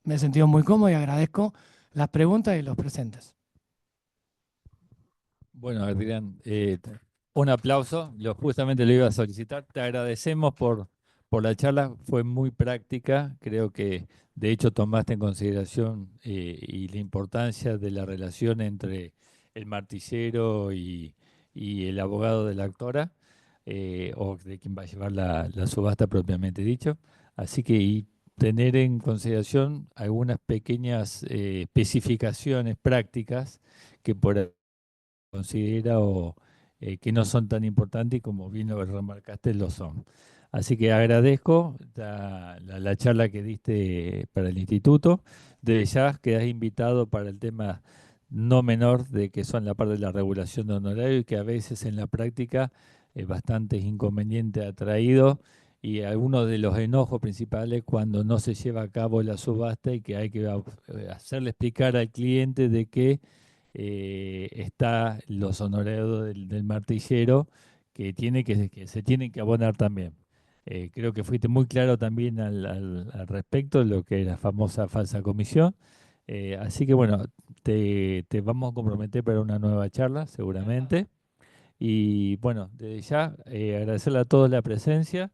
me he sentido muy cómodo y agradezco las preguntas y los presentes. Bueno, Adrián, un aplauso, justamente lo iba a solicitar. Te agradecemos por la charla, fue muy práctica, creo que de hecho tomaste en consideración y la importancia de la relación entre el martillero y el abogado de la actora, o de quien va a llevar la subasta propiamente dicho. Así que y tener en consideración algunas pequeñas especificaciones prácticas que por considera o que no son tan importantes y como bien lo remarcaste, lo son. Así que agradezco la charla que diste para el instituto. Desde ya quedás invitado para el tema no menor de que son la parte de la regulación de honorario y que a veces en la práctica bastantes inconvenientes ha traído y algunos de los enojos principales cuando no se lleva a cabo la subasta y que hay que hacerle explicar al cliente de que está los honorarios del martillero que se tienen que abonar también. Creo que fuiste muy claro también al respecto de lo que es la famosa falsa comisión. Así que bueno, te vamos a comprometer para una nueva charla, seguramente. Y bueno, desde ya agradecerle a todos la presencia,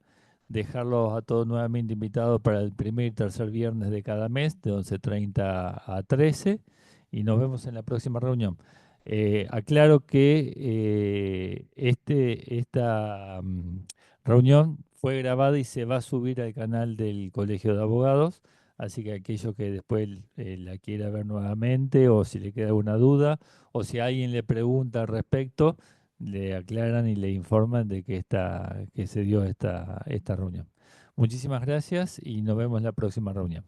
dejarlos a todos nuevamente invitados para el primer y tercer viernes de cada mes, de 11:30 a 13, y nos vemos en la próxima reunión. Aclaro que esta reunión fue grabada y se va a subir al canal del Colegio de Abogados, así que aquello que después la quiera ver nuevamente o si le queda alguna duda o si alguien le pregunta al respecto, le aclaran y le informan de que se dio esta reunión. Muchísimas gracias y nos vemos en la próxima reunión.